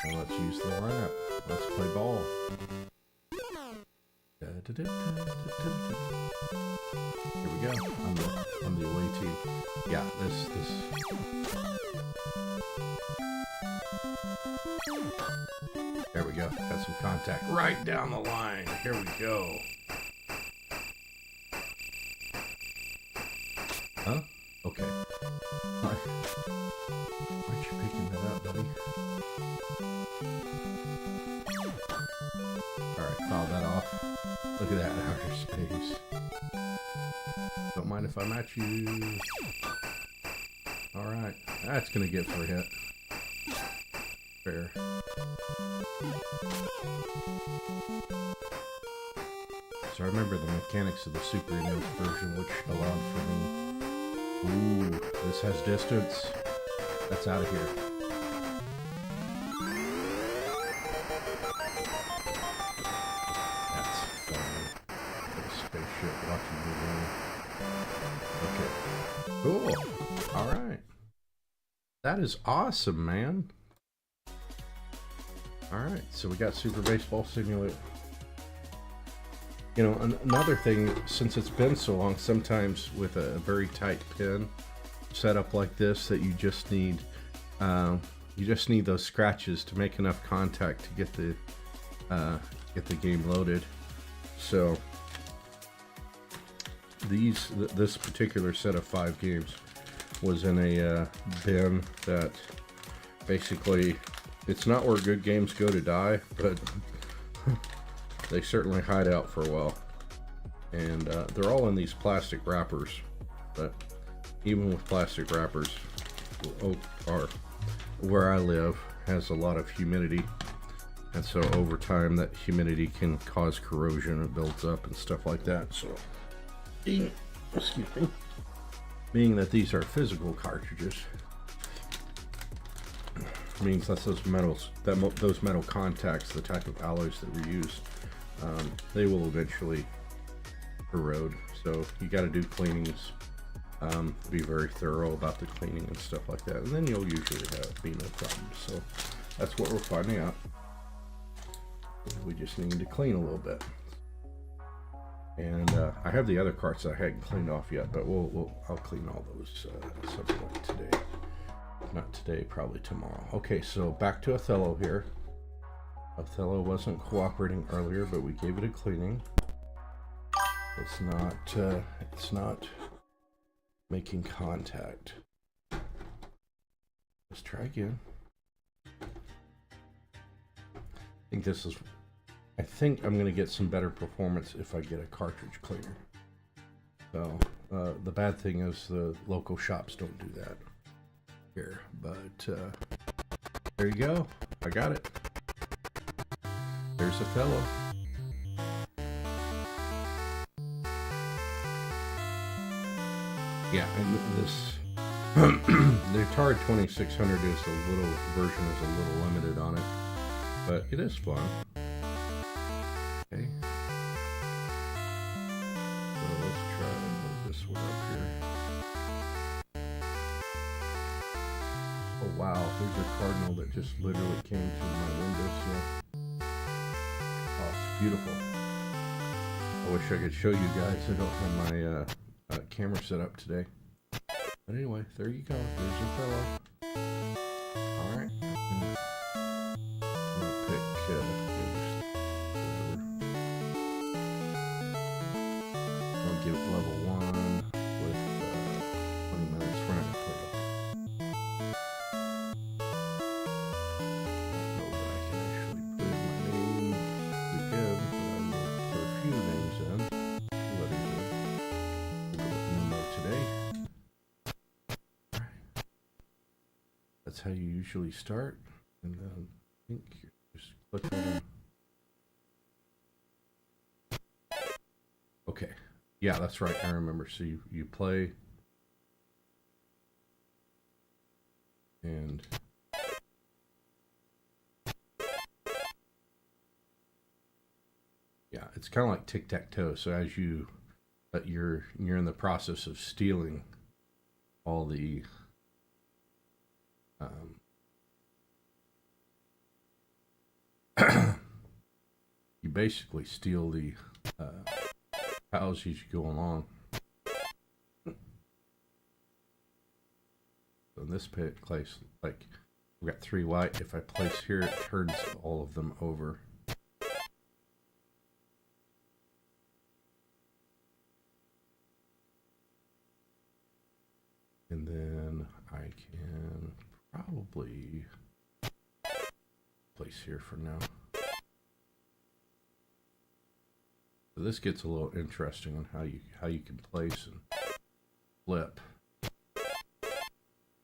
And let's use the lineup. Let's play ball. Here we go. I'm the away team. Yeah, this. There we go. Got some contact right down the line. Here we go. Huh? Okay. Aren't you picking that up, buddy? Alright, foul that off. Look at that outer space. Don't mind if I match you. Alright. That's gonna get for a hit. Fair. So I remember the mechanics of the Super NES version, which allowed for me. Ooh, this has distance. That's out of here. That's fun. The spaceship watching me run. Okay. Cool. Alright. That is awesome, man. Alright, so we got Super Baseball Simulator. You know, another thing, since it's been so long, sometimes with a very tight pin setup like this, that you just need those scratches to make enough contact to get the game loaded. So this particular set of 5 games was in a bin that basically, it's not where good games go to die, but they certainly hide out for a while. And they're all in these plastic wrappers, but even with plastic wrappers, where I live has a lot of humidity, and so over time that humidity can cause corrosion. It builds up and stuff like that. So being that these are physical cartridges, means that those metal contacts, the type of alloys that we use, they will eventually erode. So you got to do cleanings, be very thorough about the cleaning and stuff like that, and then you'll usually be no problem. So that's what we're finding out. We just need to clean a little bit. And I have the other carts that I hadn't cleaned off yet, but I'll clean all those at some point today. Not today, probably tomorrow. Okay, so back to Othello here. Othello wasn't cooperating earlier, but we gave it a cleaning. It's not making contact. Let's try again. I think I'm going to get some better performance if I get a cartridge cleaner. So the bad thing is the local shops don't do that here, but there you go. I got it. There's Othello. Yeah, and this the Atari 2600 version is a little limited on it, but it is fun. Okay. So let's try to move this one up here. Oh wow, there's a cardinal that just literally came to my windowsill. Oh, it's beautiful. I wish I could show you guys. I don't have my camera set up today. But anyway, there you go. There's your fellow. Alright. I'm gonna pick I'll give it level 1 with 20 minutes That's how you usually start. And then I think you just click on them. Okay. Yeah, that's right. I remember. So you play. And yeah, it's kind of like tic-tac-toe. So as you're in the process of stealing all the you basically steal the tiles as you go along. So in this place, like we've got 3 white. If I place here, it turns all of them over. And then I can probably place here for now. So this gets a little interesting on how you can place and flip.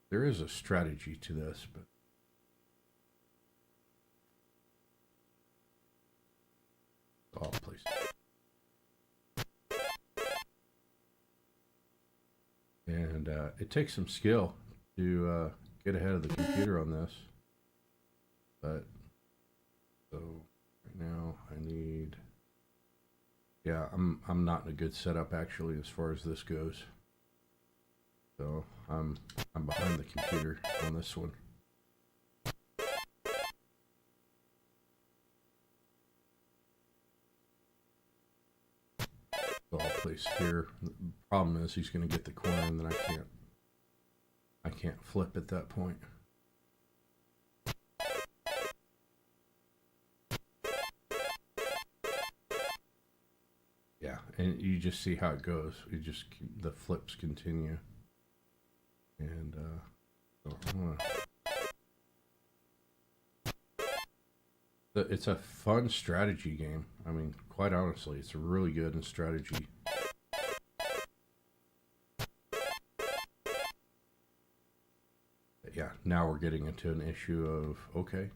There is a strategy to this, but I'll place it. And it takes some skill to get ahead of the computer on this. But so right now I need. Yeah, I'm not in a good setup actually as far as this goes. So I'm behind the computer on this one. So I'll place here. The problem is he's going to get the corner, and then I can't flip at that point. Yeah, and you just see how it goes. The flips continue. And so it's a fun strategy game. I mean, quite honestly, it's really good in strategy. But yeah, now we're getting into an issue of, okay,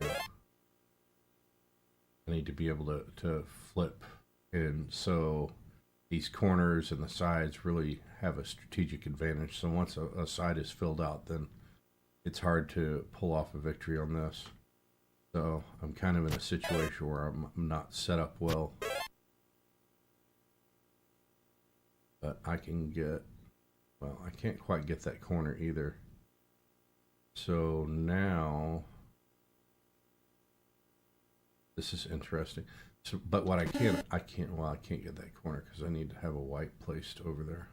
I need to be able to flip. And so these corners and the sides really have a strategic advantage. So once a side is filled out, then it's hard to pull off a victory on this. So I'm kind of in a situation where I'm not set up well. But I can get, well, I can't quite get that corner either. So now, this is interesting. So, but what I can't get that corner because I need to have a white placed over there.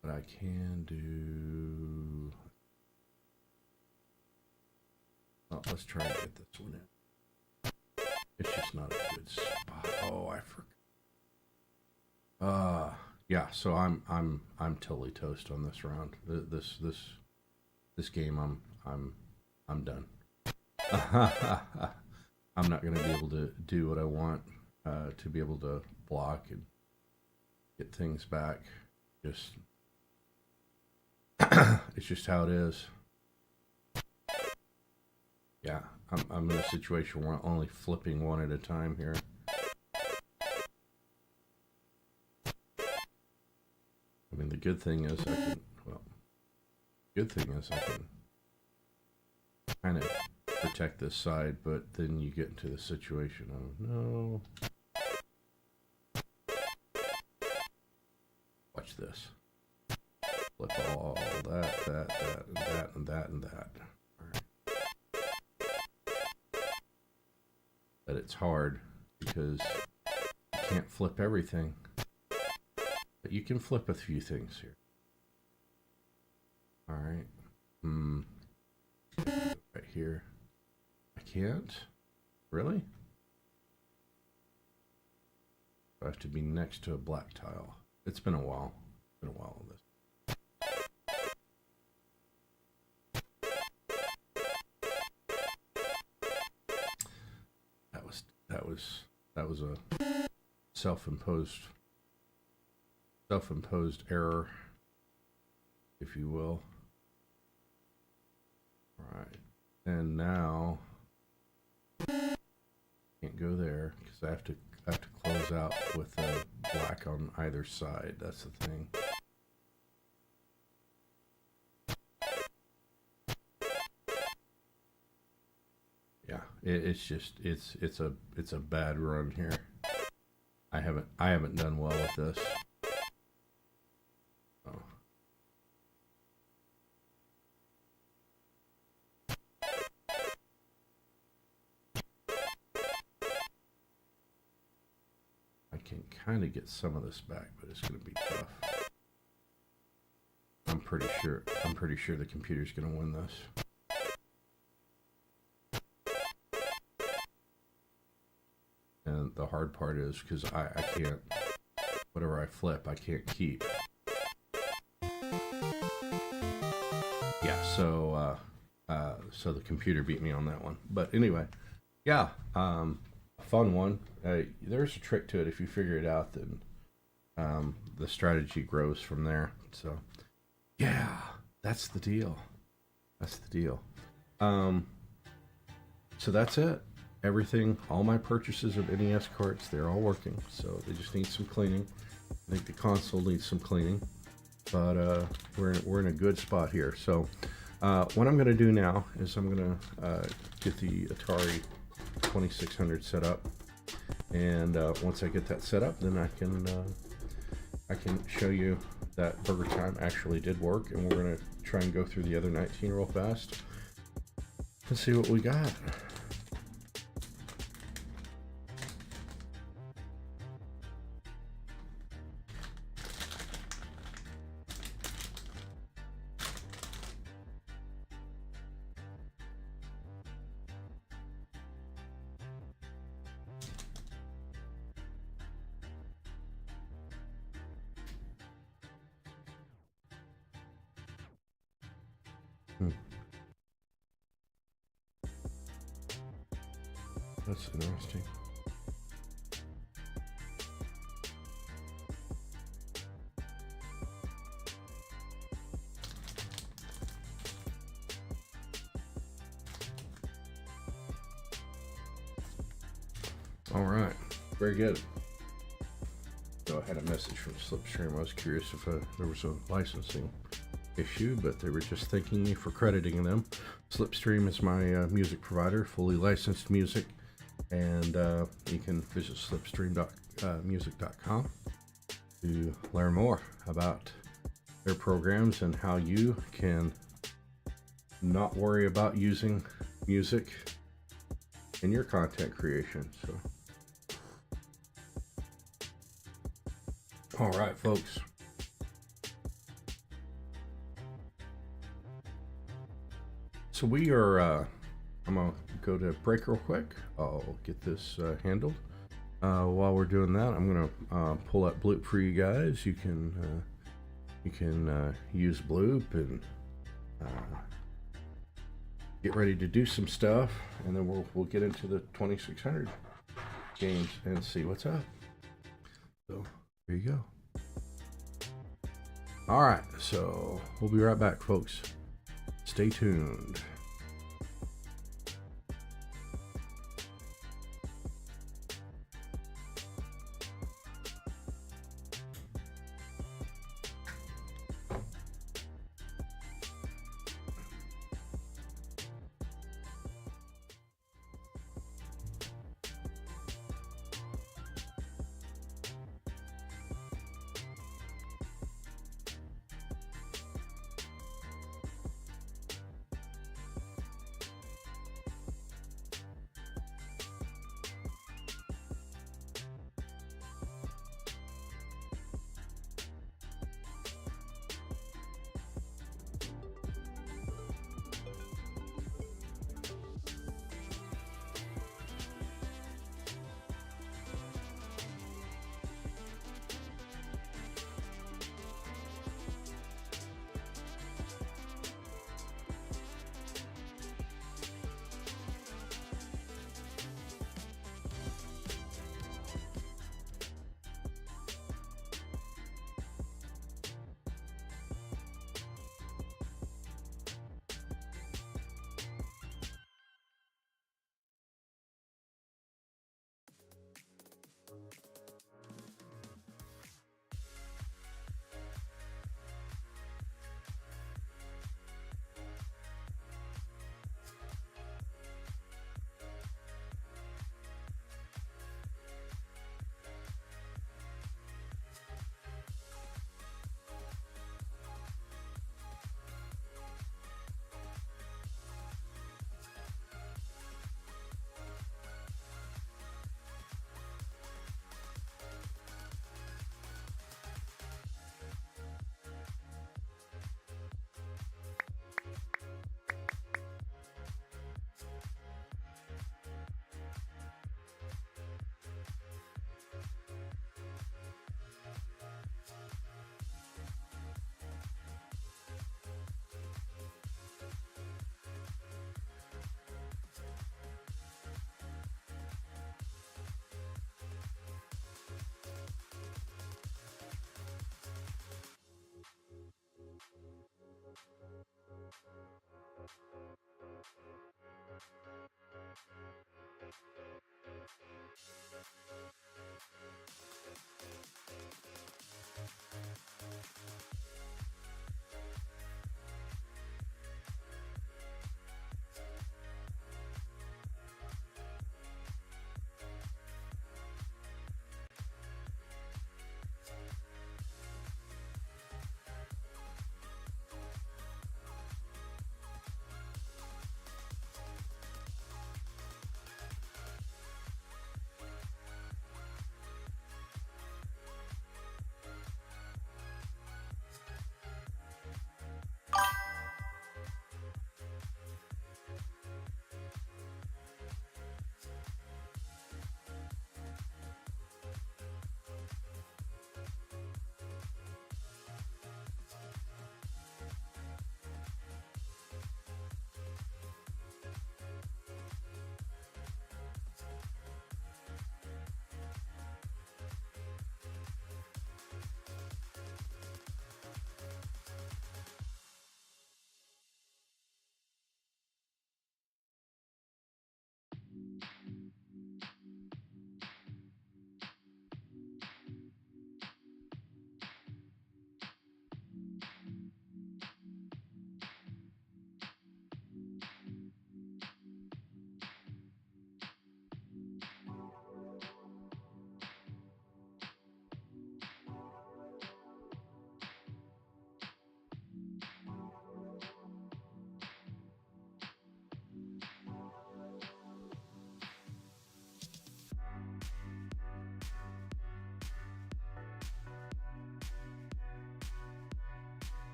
But I can do. Oh, let's try and get this one in. It's just not a good spot. Oh, I forgot. Yeah. So I'm totally toast on this round. This game I'm done. I'm not going to be able to do what I want to be able to block and get things back. Just it's just how it is. Yeah, I'm in a situation where I'm only flipping one at a time here. I mean, the good thing is I can kind of protect this side, but then you get into the situation of no. Watch this. Flip all that, and that, and that, and that. All right. But it's hard because you can't flip everything. But you can flip a few things here. All right. Right here. I can't? Really? I have to be next to a black tile. It's been a while. It's been a while on this. That was a self-imposed error. if you will. All right, and now can't go there because I have to close out with a black on either side. That's the thing. Yeah, it's a bad run here. I haven't done well with this. Oh. I can kind of get some of this back, but it's going to be tough. I'm pretty sure the computer's going to win this. And the hard part is because I can't, whatever I flip, I can't keep. Yeah, so the computer beat me on that one. But anyway, yeah, a fun one. There's a trick to it. If you figure it out, then the strategy grows from there. So yeah, that's the deal. That's the deal. So that's it. Everything, all my purchases of NES carts, they're all working. So they just need some cleaning. I think the console needs some cleaning, but we're in a good spot here. So what I'm going to do now is I'm going to get the Atari 2600 set up, and once I get that set up, then I can show you that Burger Time actually did work, and we're going to try and go through the other 19 real fast and see what we got. That's interesting. All right, very good. So I had a message from Slipstream. I was curious if there was a licensing issue, but they were just thanking me for crediting them. Slipstream is my music provider, fully licensed music, and you can visit slipstream.music.com to learn more about their programs and how you can not worry about using music in your content creation. So, all right, folks. So we are, I'm going to go to break real quick. I'll get this handled. While we're doing that, I'm going to pull up Bloop for you guys. You can use Bloop and get ready to do some stuff, and then we'll get into the 2600 games and see what's up. So here you go. All right, so we'll be right back, folks. Stay tuned.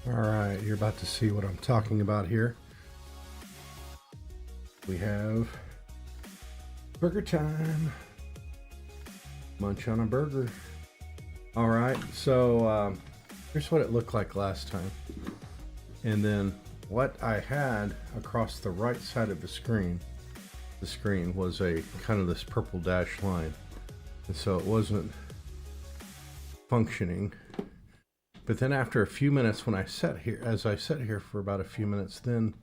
All right, you're about to see what I'm talking about here. We have burger time. Munch on a burger. All right, so here's what it looked like last time. And then what I had across the right side of the screen was a kind of this purple dashed line. And so it wasn't functioning. But then after a few minutes, when I sat here, as I sat here for about a few minutes, then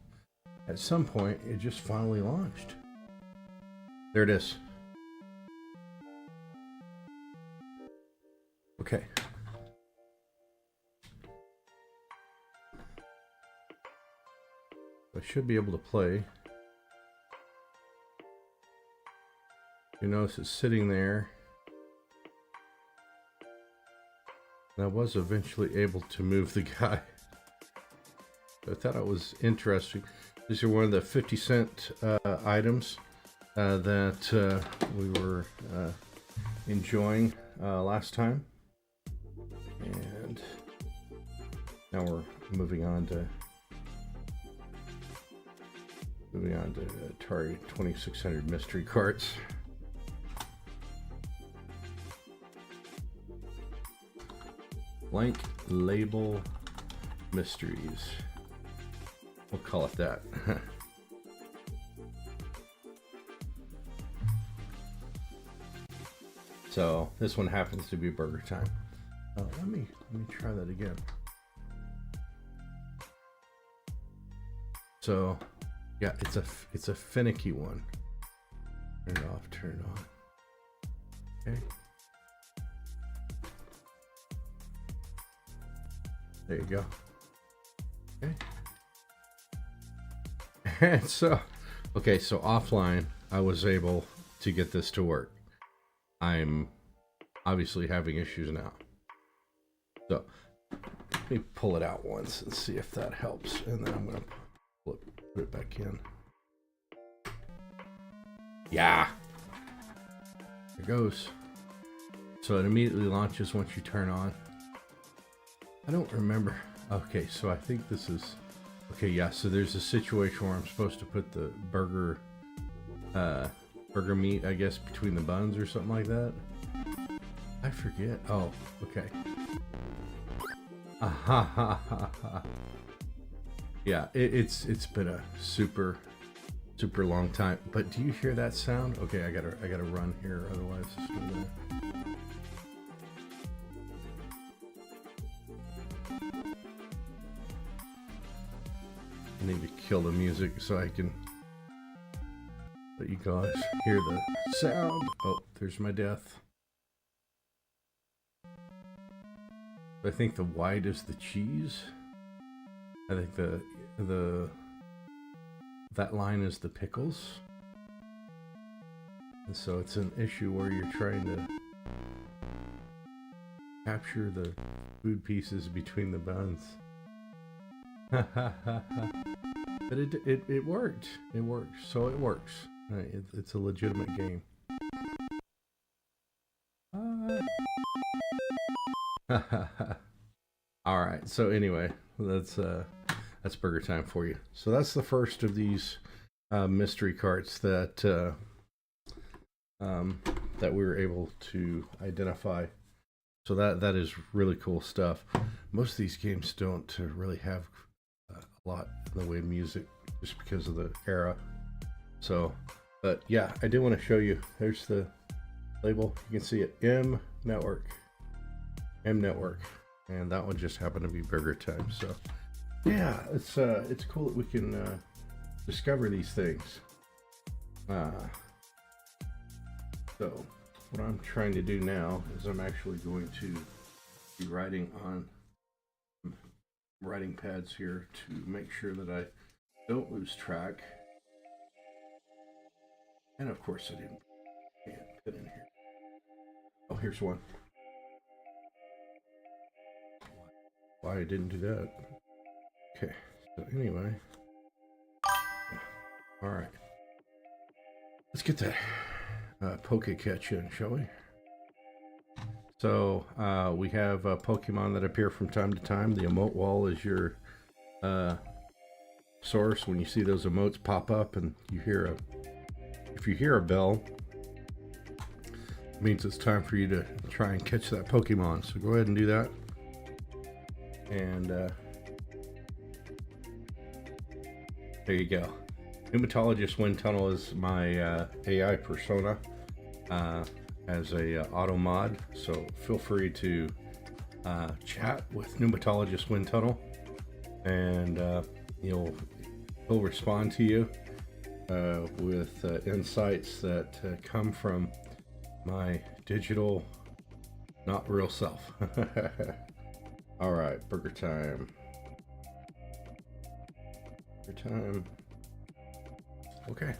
at some point it just finally launched. There it is. Okay. I should be able to play. You notice it's sitting there. And I was eventually able to move the guy. I thought it was interesting. These are one of the 50-cent items that we were enjoying last time. And now we're moving on to Atari 2600 mystery carts. Blank label mysteries. We'll call it that. So this one happens to be burger time. Let me try that again. So yeah, it's a finicky one. Turn it off, turn it on. Okay. There you go. Okay. And so, okay, so offline, I was able to get this to work. I'm obviously having issues now. So, let me pull it out once and see if that helps. And then I'm going to put it back in. Yeah. There it goes. So it immediately launches once you turn on. I don't remember. Okay, so I think this is... Okay, yeah, so there's a situation where I'm supposed to put the burger meat, I guess, between the buns or something like that. I forget. Oh, okay. Yeah, it's been a super long time. But do you hear that sound? Okay, I gotta run here, otherwise it's gonna... I need to kill the music so I can let you guys hear the sound. Oh, there's my death. I think the white is the cheese. I think that line is the pickles. And so it's an issue where you're trying to capture the food pieces between the buns. But it worked. It worked. So it works. It's a legitimate game. All right. So anyway, that's burger time for you. So that's the first of these mystery carts that that we were able to identify. So that is really cool stuff. Most of these games don't really have a lot in the way of music, just because of the era. So, but yeah, I did want to show you. There's the label. You can see it, M Network, and that one just happened to be burger time. So, yeah, it's cool that we can discover these things. So, what I'm trying to do now is I'm actually going to be writing on writing pads here to make sure that I don't lose track. And of course I didn't put in here. Oh, here's one. Why I didn't do that. Okay, so anyway. All right. Let's get that poke catch in, shall we? So we have Pokemon that appear from time to time. The emote wall is your source. When you see those emotes pop up and if you hear a bell, it means it's time for you to try and catch that Pokemon. So go ahead and do that. And there you go. Pneumatologist Wind Tunnel is my AI persona as a auto mod. So feel free to chat with Pneumatologist Wind Tunnel, and he'll respond to you with insights that come from my digital, not real self. All right, burger time. Burger time. Okay.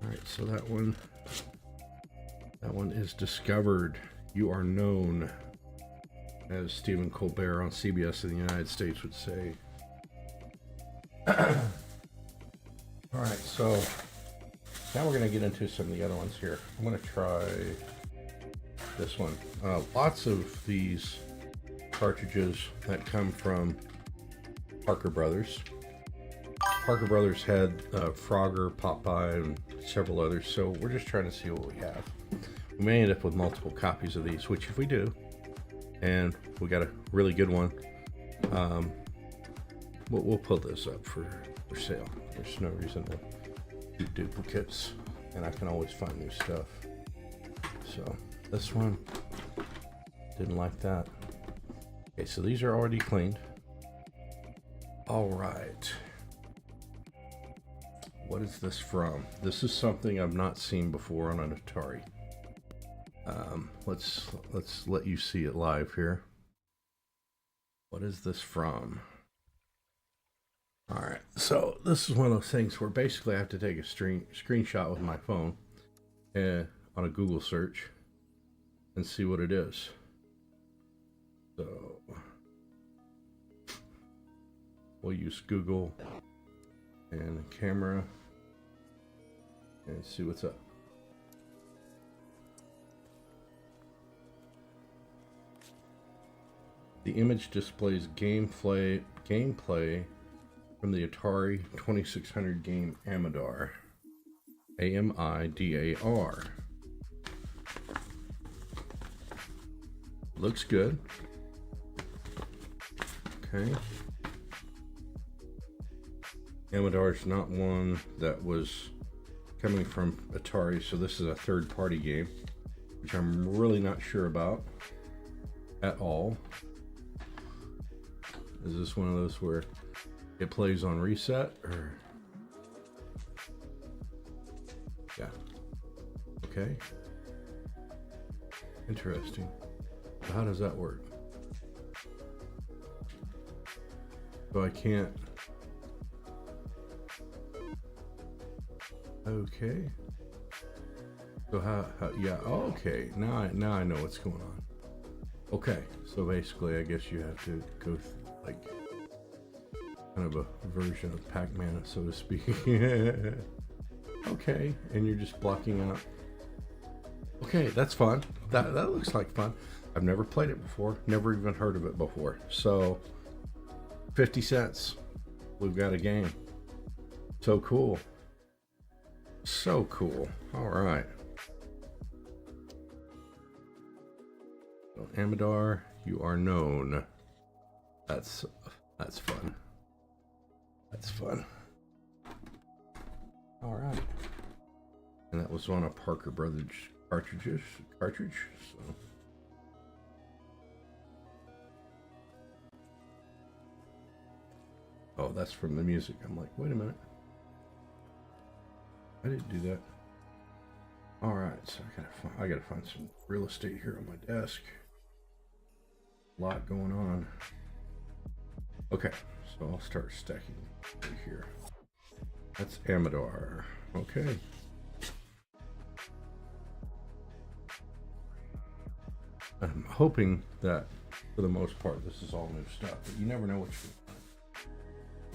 All right, so that one is discovered. You are known, as Stephen Colbert on CBS in the United States would say. All right, so now we're going to get into some of the other ones here. I'm going to try this one. Lots of these cartridges that come from Parker Brothers. Parker Brothers had Frogger, Popeye, and several others, so we're just trying to see what we have. We may end up with multiple copies of these, which if we do, and we got a really good one, we'll put this up for sale. There's no reason to do duplicates, and I can always find new stuff. So this one, didn't like that. Okay, so these are already cleaned. All right. What is this from? This is something I've not seen before on an Atari. Let's let you see it live here. What is this from? All right, so this is one of those things where basically I have to take a screenshot with my phone on a Google search and see what it is. So we'll use Google and a camera and see what's up. The image displays gameplay from the Atari 2600 game Amadar. A-M-I-D-A-R. Looks good. Okay. Amadar is not one that was coming from Atari, so this is a third-party game, which I'm really not sure about at all. Is this one of those where it plays on reset, or? Yeah. Okay. Interesting. So how does that work? So I can't. Okay. So how yeah, okay. Now I know what's going on. Okay. So basically I guess you have to go like kind of a version of Pac-Man, so to speak. Okay, and you're just blocking out. Okay, that's fun. That looks like fun. I've never played it before, never even heard of it before. So 50 cents. We've got a game. So cool. So cool. All right. So Amadar, you are known. That's fun. That's fun. All right. And that was on a Parker Brothers cartridge. So. Oh, that's from the music. I'm like, wait a minute. I didn't do that. All right, so I gotta find some real estate here on my desk. A lot going on. Okay, so I'll start stacking right here. That's Amadar. Okay. I'm hoping that for the most part this is all new stuff, but you never know what you're gonna find.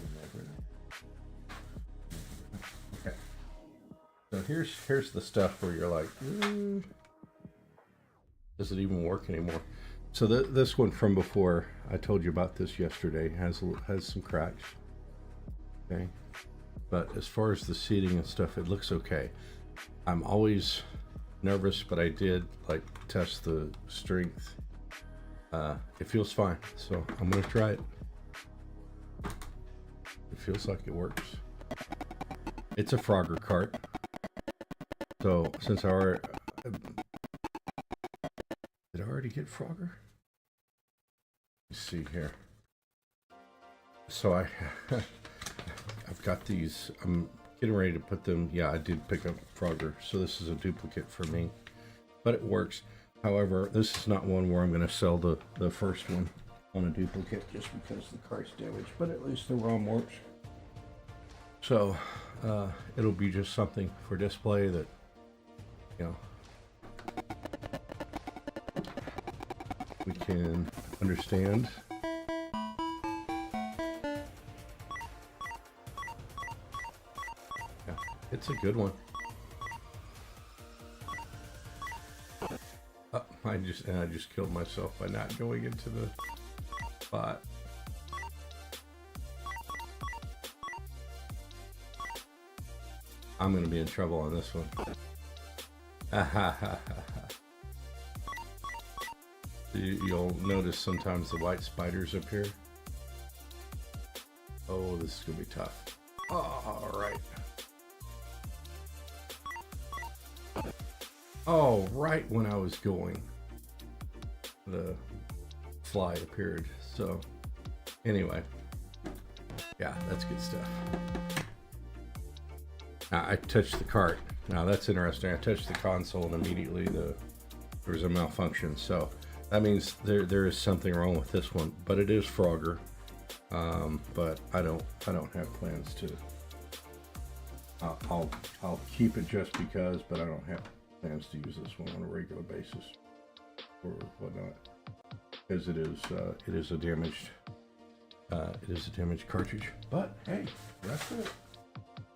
You never know. Okay. So here's the stuff where you're like, Does it even work anymore? So this one from before, I told you about this yesterday, has some cracks. Okay, but as far as the seating and stuff, it looks okay. I'm always nervous, but I did like test the strength. It feels fine, so I'm gonna try it. It feels like it works. It's a Frogger cart, so since did I already get Frogger? Let's see here. So I've got these. I'm getting ready to put them. Yeah, I did pick up Frogger, so this is a duplicate for me, but it works. However, this is not one where I'm going to sell the first one on a duplicate just because the cart's damaged, but at least the ROM works. So it'll be just something for display that, you know, we can understand. Yeah, it's a good one. I just killed myself by not going into the spot. I'm gonna be in trouble on this one. You'll notice sometimes the white spiders appear. Oh, this is gonna be tough. All right. Oh, right when I was going, the fly appeared. So anyway, yeah, that's good stuff. Now, I touched the cart. Now that's interesting. I touched the console and immediately there was a malfunction. So that means there is something wrong with this one, but it is Frogger. But I don't have plans to. I'll keep it just because, but I don't have plans to use this one on a regular basis or whatnot, because it is a damaged cartridge. But hey, that's it.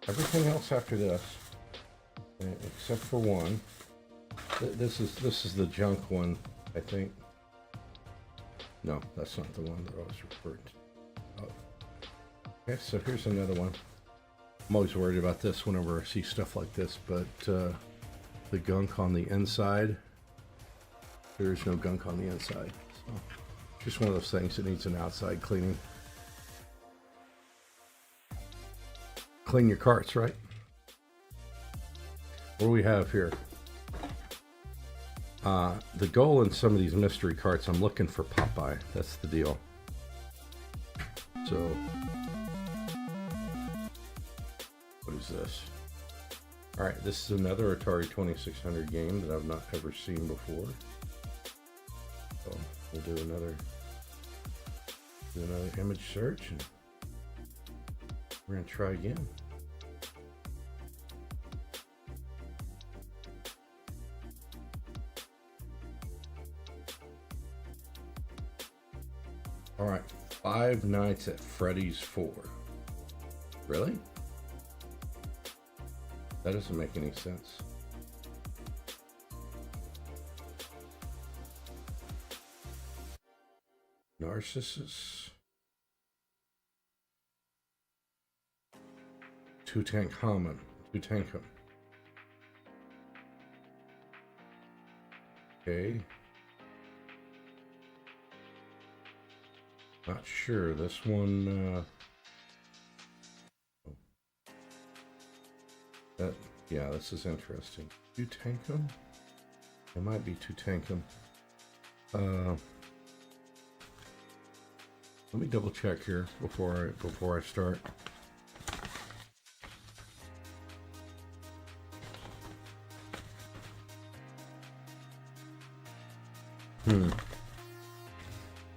Everything else after this, except for one. This is the junk one, I think. No, that's not the one that I was referring to. Oh. Okay, so here's another one. I'm always worried about this whenever I see stuff like this, but the gunk on the inside, there is no gunk on the inside. So just one of those things that needs an outside cleaning. Clean your carts, right? What do we have here? The goal in some of these mystery carts, I'm looking for Popeye. That's the deal. So, what is this? All right, this is another Atari 2600 game that I've not ever seen before. So we'll do another image search, and we're gonna try again. All right, Five Nights at Freddy's 4. Really? That doesn't make any sense. Narcissus. Tutankhamun. Okay. Not sure. This one, yeah, this is interesting. Tutankhamun? It might be Tutankhamun. Let me double check here before I start.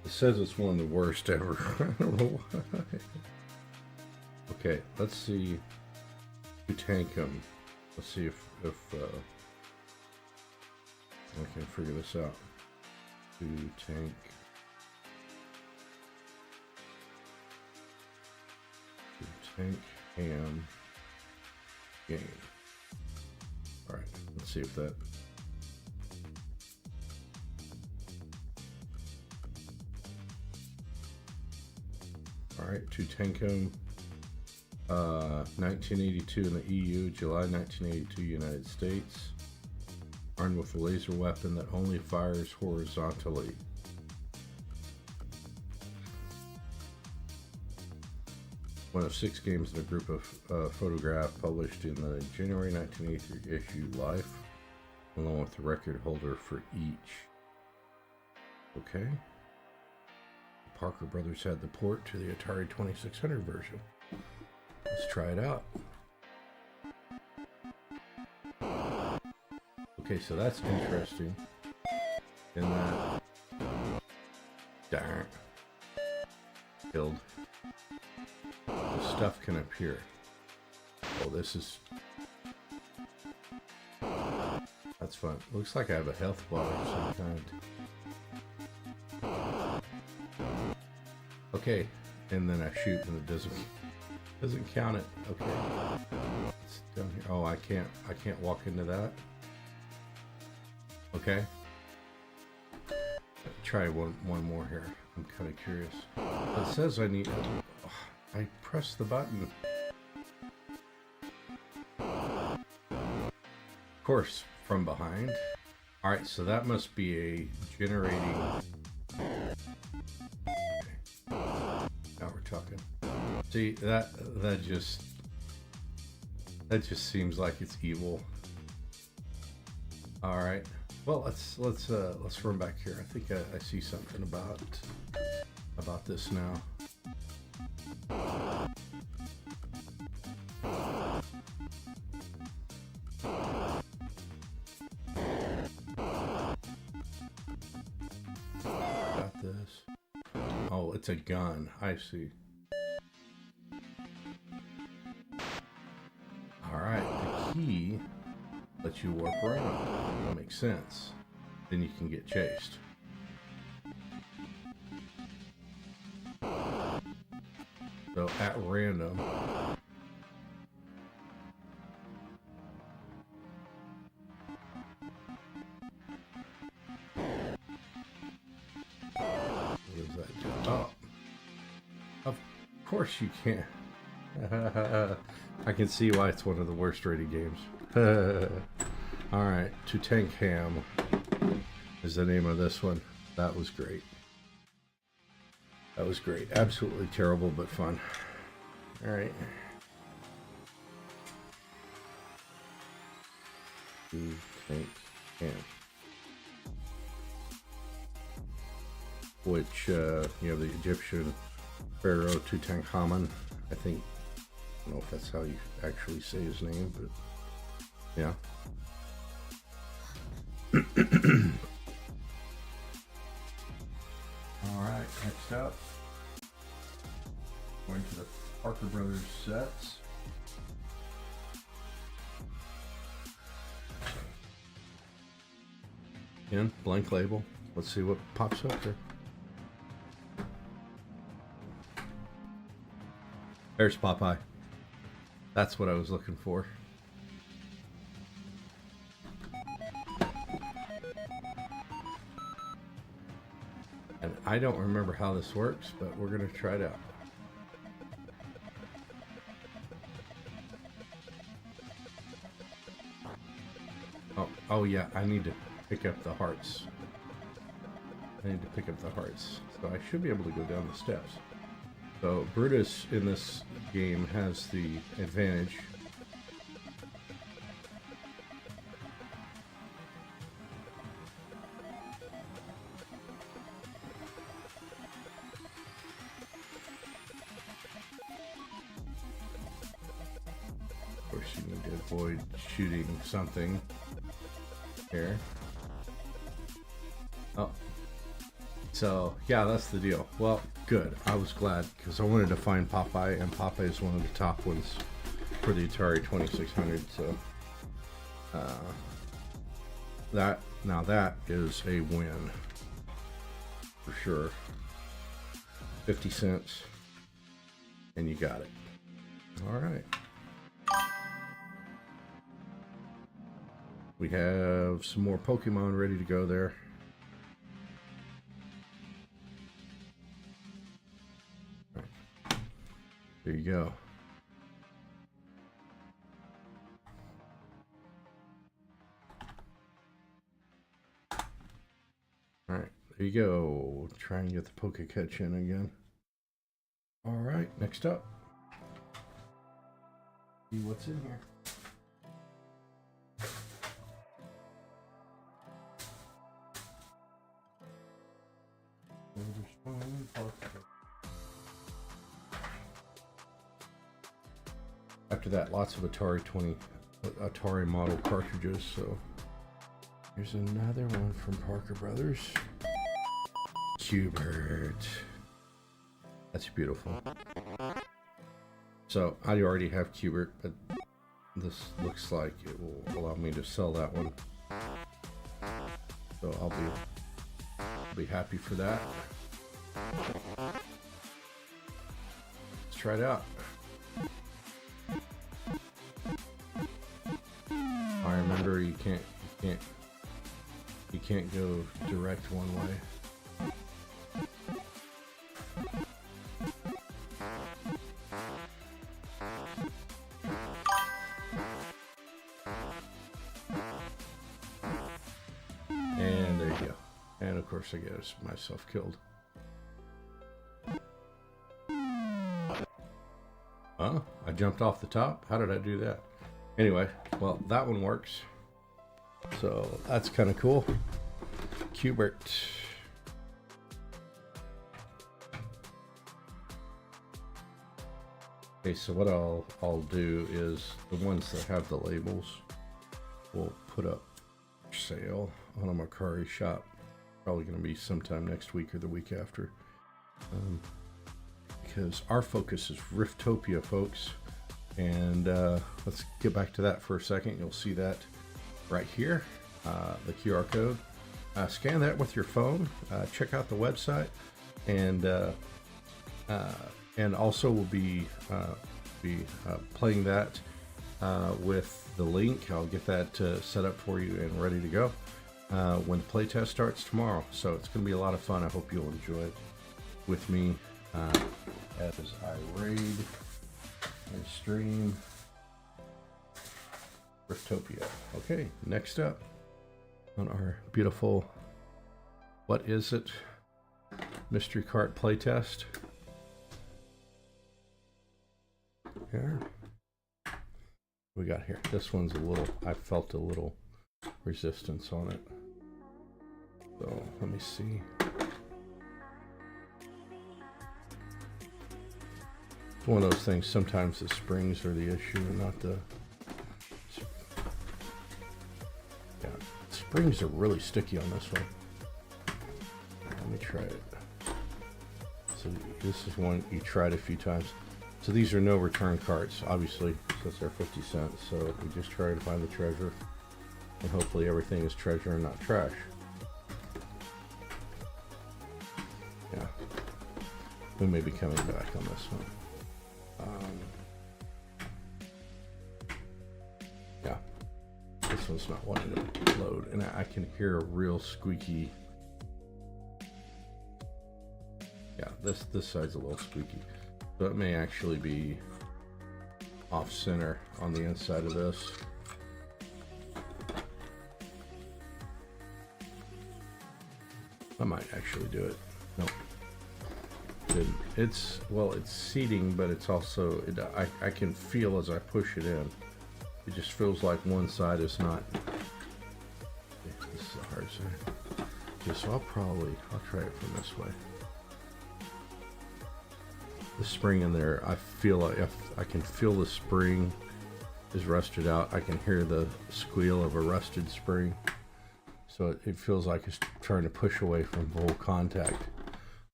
It says it's one of the worst ever. I don't know why. Okay, let's see. Tutankhamun. Let's see if I can figure this out. Tutankhamun game. All right, let's see if that. All right, Tutankum, 1982 in the EU, July 1982, United States. Armed with a laser weapon that only fires horizontally. One of 6 games in a group of photographs published in the January 1983 issue Life, along with the record holder for each. Okay. The Parker Brothers had the port to the Atari 2600 version. Let's try it out. Okay, so that's interesting. In that, darn, killed. The stuff can appear. Oh, this is. That's fun. Looks like I have a health bar of some kind. Okay, and then I shoot and it doesn't count it. Okay, it's down here. Oh, I can't walk into that. Okay, try one more here. I'm kind of curious. It says I need. I press the button. Of course, from behind. All right, so that must be a generating. Now we're talking. See, that just seems like it's evil. All right. Well, let's run back here. I think I see something about this now. Got this. Oh, it's a gun. I see. All right, the key lets you warp around. That makes sense. Then you can get chased. So at random. What does that do? Oh, of course you can't. I can see why it's one of the worst rated games. All right, Tutankham is the name of this one. That was great. That was great. Absolutely terrible, but fun. All right. Tutankham. Which, you know, the Egyptian pharaoh Tutankhamun. I think, I don't know if that's how you actually say his name, but yeah. All right, next up, going to the Parker Brothers sets. Again, blank label. Let's see what pops up there. There's Popeye. That's what I was looking for. And I don't remember how this works, but we're going to try it out. Oh yeah, I need to pick up the hearts. So I should be able to go down the steps. So Brutus in this game has the advantage. Of course, you need to avoid shooting something here. Oh. So, yeah, that's the deal. Well, good. I was glad because I wanted to find Popeye, and Popeye is one of the top ones for the Atari 2600. So, that is a win for sure. 50 cents, and you got it. All right. We have some more Pokemon ready to go there. There you go. All right, there you go. Try and get the poke catch in again. All right, next up. See what's in here. After that, lots of Atari model cartridges. So here's another one from Parker Brothers. Qbert. That's beautiful. So I already have Qbert, but this looks like it will allow me to sell that one. So I'll be happy for that. Let's try it out. I remember you can't go direct one way. And there you go. And of course I get myself killed. Huh? I jumped off the top? How did I do that? Anyway, well, that one works. So that's kind of cool. Qbert. Okay, so what I'll do is the ones that have the labels we'll put up for sale on a Mercari shop. Probably going to be sometime next week or the week after. Because our focus is Riftopia, folks. And let's get back to that for a second. You'll see that right here, the QR code. Scan that with your phone. Check out the website, and also we'll be playing that with the link. I'll get that set up for you and ready to go when the playtest starts tomorrow. So it's going to be a lot of fun. I hope you'll enjoy it with me as I raid and stream Riftopia. Okay, next up on our beautiful What Is It mystery cart playtest. Here we got here. This one's a little, I felt a little resistance on it. So let me see. It's one of those things, sometimes the springs are the issue and not the... Yeah, springs are really sticky on this one. Let me try it. So this is one you tried a few times. So these are no return carts, obviously, since they're 50 cents. So we just try to find the treasure. And hopefully everything is treasure and not trash. Yeah. We may be coming back on this one. Yeah, this one's not wanting to load, and I can hear a real squeaky. Yeah, this side's a little squeaky, so it may actually be off center on the inside of this. I might actually do it. Nope. It's, well, it's seating, but it's also, I can feel as I push it in. It just feels like one side is not. This is a hard side. Okay, so I'll try it from this way. The spring in there, I feel like I can feel the spring is rusted out. I can hear the squeal of a rusted spring. So it feels like it's trying to push away from full contact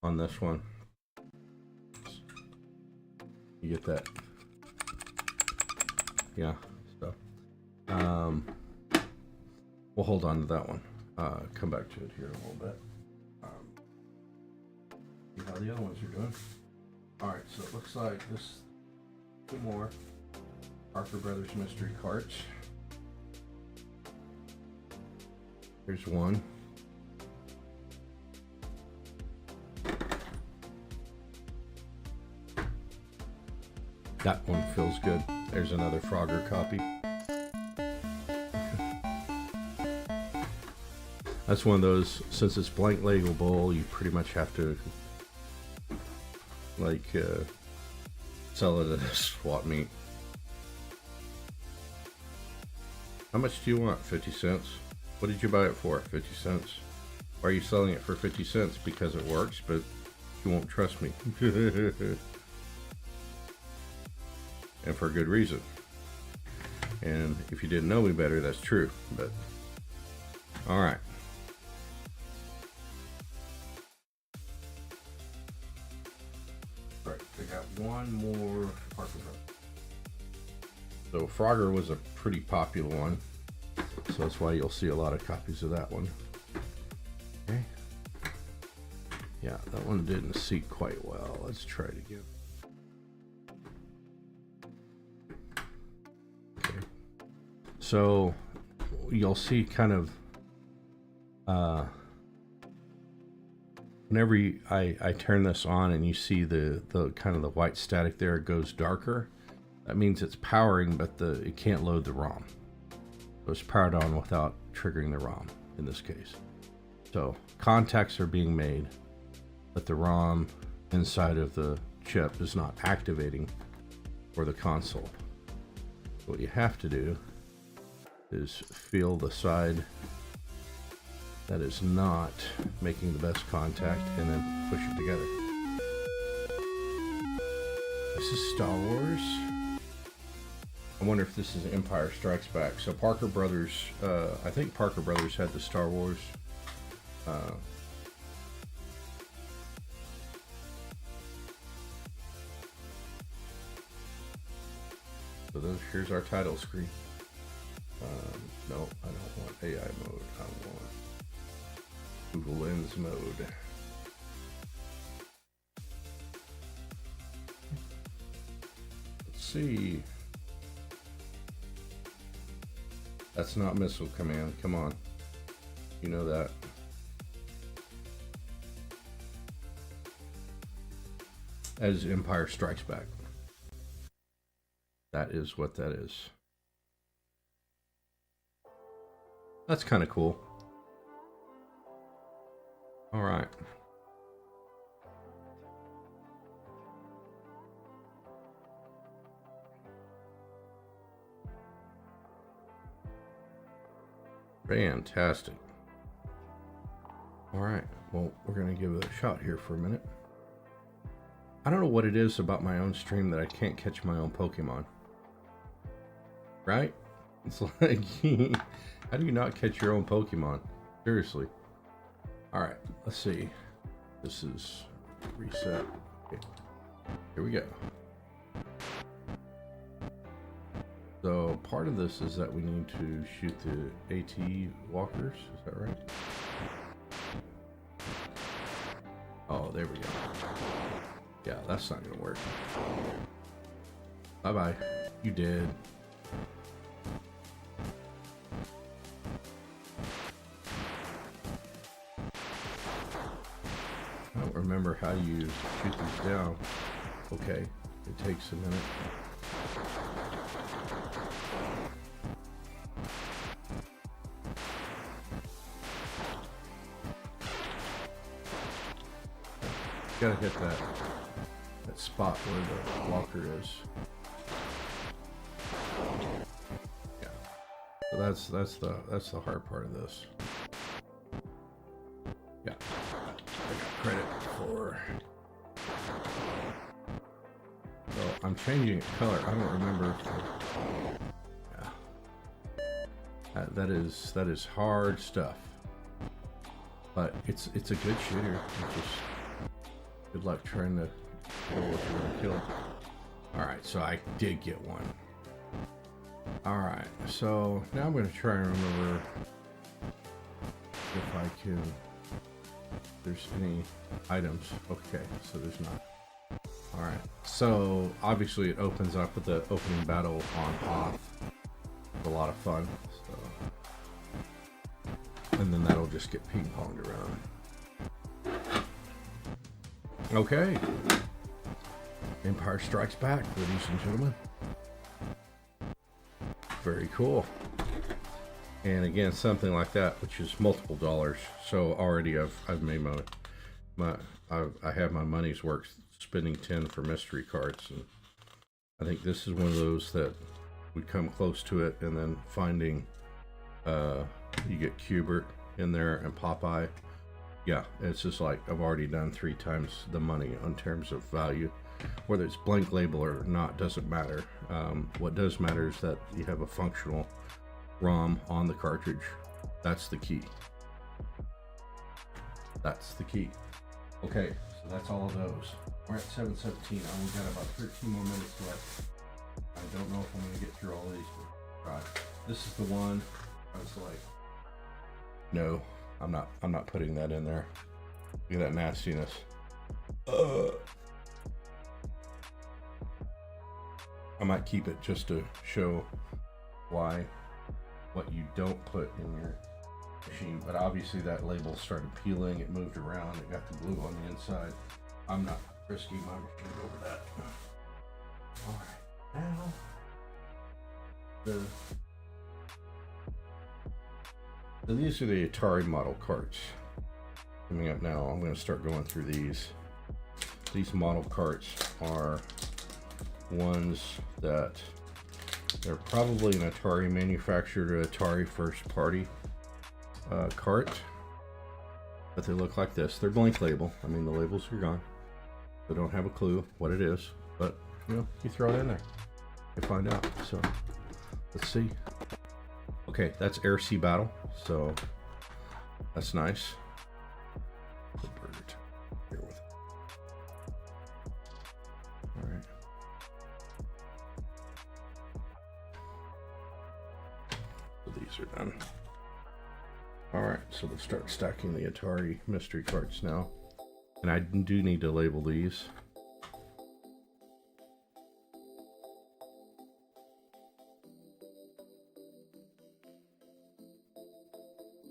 on this one. You get that? Yeah. So, we'll hold on to that one. Come back to it here in a little bit. See how the other ones are doing. All right. So it looks like this. Two more Parker Brothers mystery carts. Here's one. That one feels good. There's another Frogger copy. That's one of those, since it's blank labelable, you pretty much have to like sell it at a swap meet. How much do you want? 50 cents? What did you buy it for? 50 cents? Why are you selling it for 50 cents? Because it works, but you won't trust me. And for a good reason. And if you didn't know me better, that's true. But alright. Alright, I got one more Parker Brothers. So Frogger was a pretty popular one. So that's why you'll see a lot of copies of that one. Okay. Yeah, that one didn't seat quite well. Let's try it again. Okay. So you'll see kind of whenever I turn this on and you see the kind of the white static there, it goes darker. That means it's powering, but it can't load the ROM. So it's powered on without triggering the ROM in this case. So contacts are being made, but the ROM inside of the chip is not activating for the console. What you have to do is feel the side that is not making the best contact and then push it together. This is Star Wars. I wonder if this is Empire Strikes Back. So Parker Brothers, I think Parker Brothers had the Star Wars. So here's our title screen. No, I don't want AI mode. I want Google Lens mode. Let's see. That's not missile command. Come on. You know that. That is Empire Strikes Back. That is what that is. That's kind of cool. All right. Fantastic. All right. Well, we're going to give it a shot here for a minute. I don't know what it is about my own stream that I can't catch my own Pokemon. Right? It's like, how do you not catch your own Pokemon? Seriously. All right. Let's see. This is reset. Okay. Here we go. So part of this is that we need to shoot the AT walkers. Is that right? Oh, there we go. Yeah, that's not gonna work. Bye-bye. You did. I don't remember how you shoot these down. Okay, it takes a minute. Gotta hit that spot where the walker is. Yeah. So that's the hard part of this. Yeah. I got credit for. So I'm changing color. I don't remember. Yeah. That is hard stuff. But it's a good shooter. It's just good luck trying to kill what you're going to kill. Alright, so I did get one. Alright, so now I'm going to try and remember if I can... there's any items. Okay, so there's not. Alright, so obviously it opens up with the opening battle on off. It's a lot of fun. So. And then that'll just get ping-ponged around. Okay. Empire Strikes Back, ladies and gentlemen. Very cool. And again, something like that, which is multiple dollars. So already I've made I have my money's worth spending 10 for mystery cards, and I think this is one of those that would come close to it. And then finding you get Cubert in there and Popeye. Yeah, it's just like I've already done 3 times the money in terms of value. Whether it's blank label or not doesn't matter. What does matter is that you have a functional ROM on the cartridge. That's the key. That's the key. Okay, so that's all of those. We're at 7:17. We've got about 13 more minutes left. I don't know if I'm gonna get through all these, but right. This is the one I was like, no, I'm not putting that in there. Look at that nastiness. I might keep it just to show what you don't put in your machine, but obviously that label started peeling, it moved around, it got the glue on the inside. I'm not risking my machine over that. Alright, now so these are the Atari model carts. Coming up now, I'm going to start going through these. These model carts are ones that they're probably an Atari manufactured Atari first party cart, but they look like this. They're blank label. I mean, the labels are gone. They don't have a clue what it is, but you know, you throw it in there, you find out. So let's see. Okay, that's Air Sea Battle, so that's nice. The bird here with it. All right. So these are done. All right, so let's start stacking the Atari mystery cards now. And I do need to label these.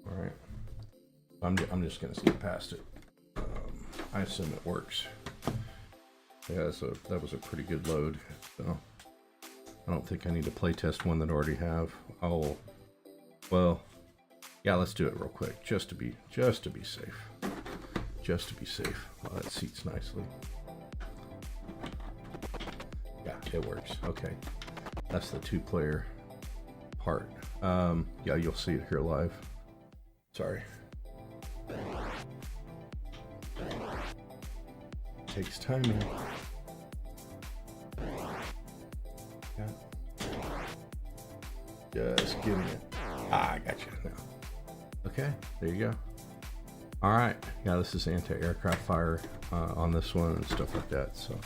All right, I'm just gonna skip past it. I assume it works. Yeah, so that was a pretty good load. So I don't think I need to play test one that I already have. Oh, well, yeah, let's do it real quick, just to be safe. Just to be safe. Well, that seats nicely. Yeah, it works. Okay, that's the 2-player part. Yeah, you'll see it here live. Sorry. Takes time now. Yeah. Just getting it. I got you now. Okay, there you go. All right, yeah, this is anti-aircraft fire on this one and stuff like that. So,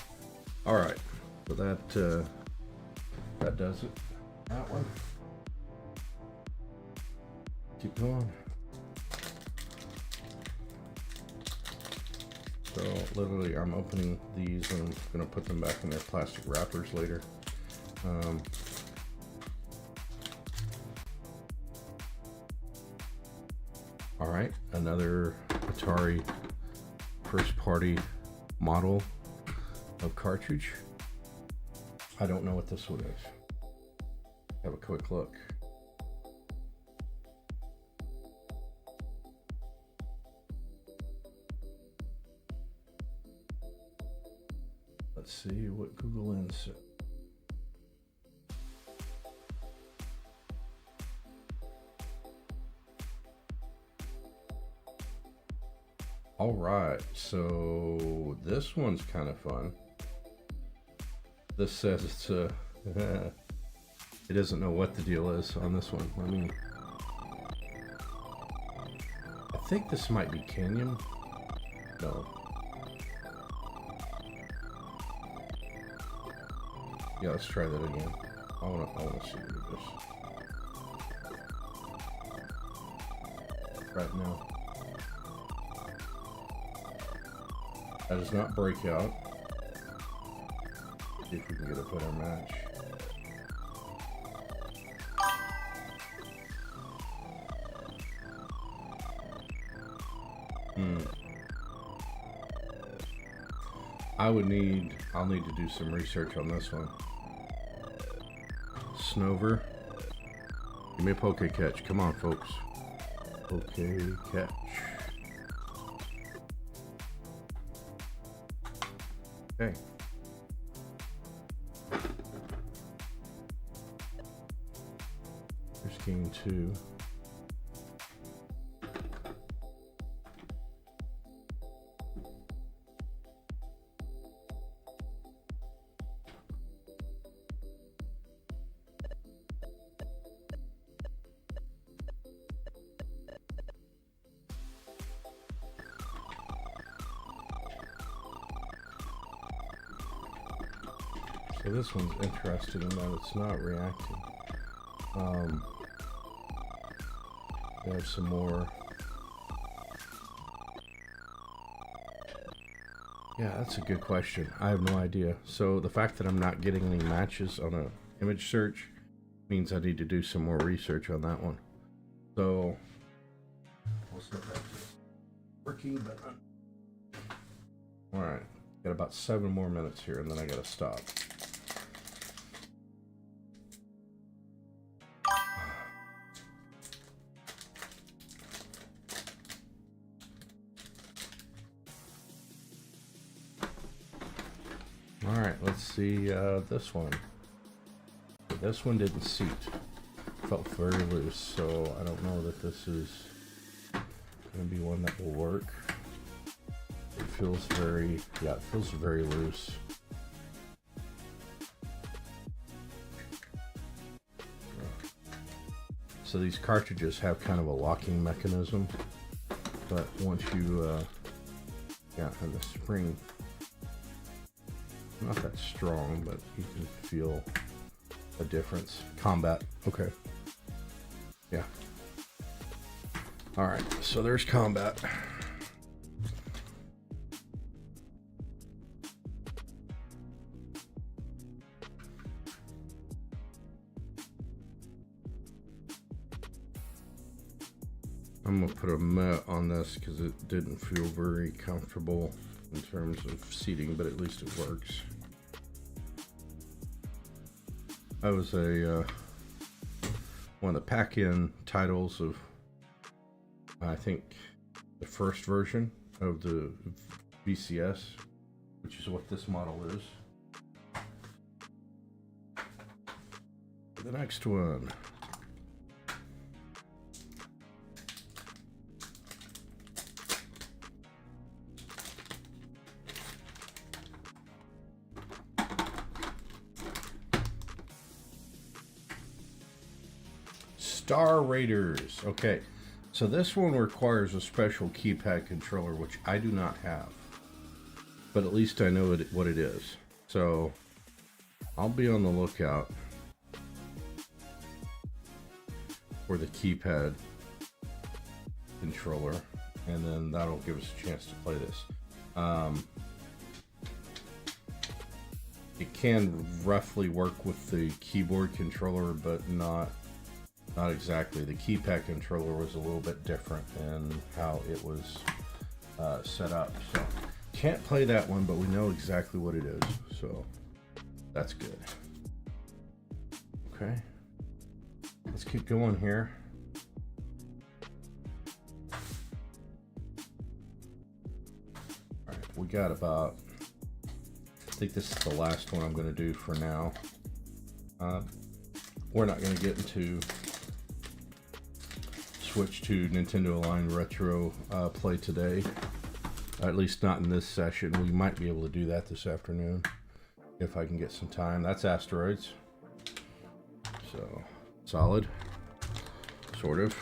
all right, so that does it. That one. Keep going. So literally, I'm opening these and I'm gonna put them back in their plastic wrappers later. All right, another Atari first party model of cartridge. I don't know what this one is. Have a quick look. Let's see what Google Lens said. All right, so this one's kind of fun. This says it's it doesn't know what the deal is on this one. I think this might be Canyon. No. Yeah, let's try that again. I wanna see what it is. Right now. That does not break out. See if we can get a better match. I'll need to do some research on this one. Snover. Give me a poke catch. Come on, folks. Poke catch. Okay. Here's game 2. So this one's interesting in that it's not reacting. We have some more. Yeah, that's a good question. I have no idea. So the fact that I'm not getting any matches on a image search means I need to do some more research on that one. So we'll set that to working, but all right. Got about 7 more minutes here, and then I gotta stop. All right, let's see this one. This one didn't seat. Felt very loose, so I don't know that this is gonna be one that will work. It feels very, yeah, it feels very loose. So these cartridges have kind of a locking mechanism, but once you, yeah, and the spring, not that strong, but you can feel a difference. Combat, okay. Yeah. All right, so there's combat. I'm gonna put a mat on this because it didn't feel very comfortable in terms of seating, but at least it works. That was a one of the pack-in titles of, I think, the first version of the VCS, which is what this model is. The next one. Star Raiders. Okay, so this one requires a special keypad controller, which I do not have, but at least I know what it is. So I'll be on the lookout for the keypad controller, and then that'll give us a chance to play this. It can roughly work with the keyboard controller, but not exactly. The keypad controller was a little bit different in how it was set up. So can't play that one, but we know exactly what it is. So that's good. Okay. Let's keep going here. All right, we got about, I think this is the last one I'm going to do for now. We're not going to get into switch to Nintendo Line Retro play today, at least not in this session. We might be able to do that this afternoon if I can get some time. That's Asteroids, so solid, sort of.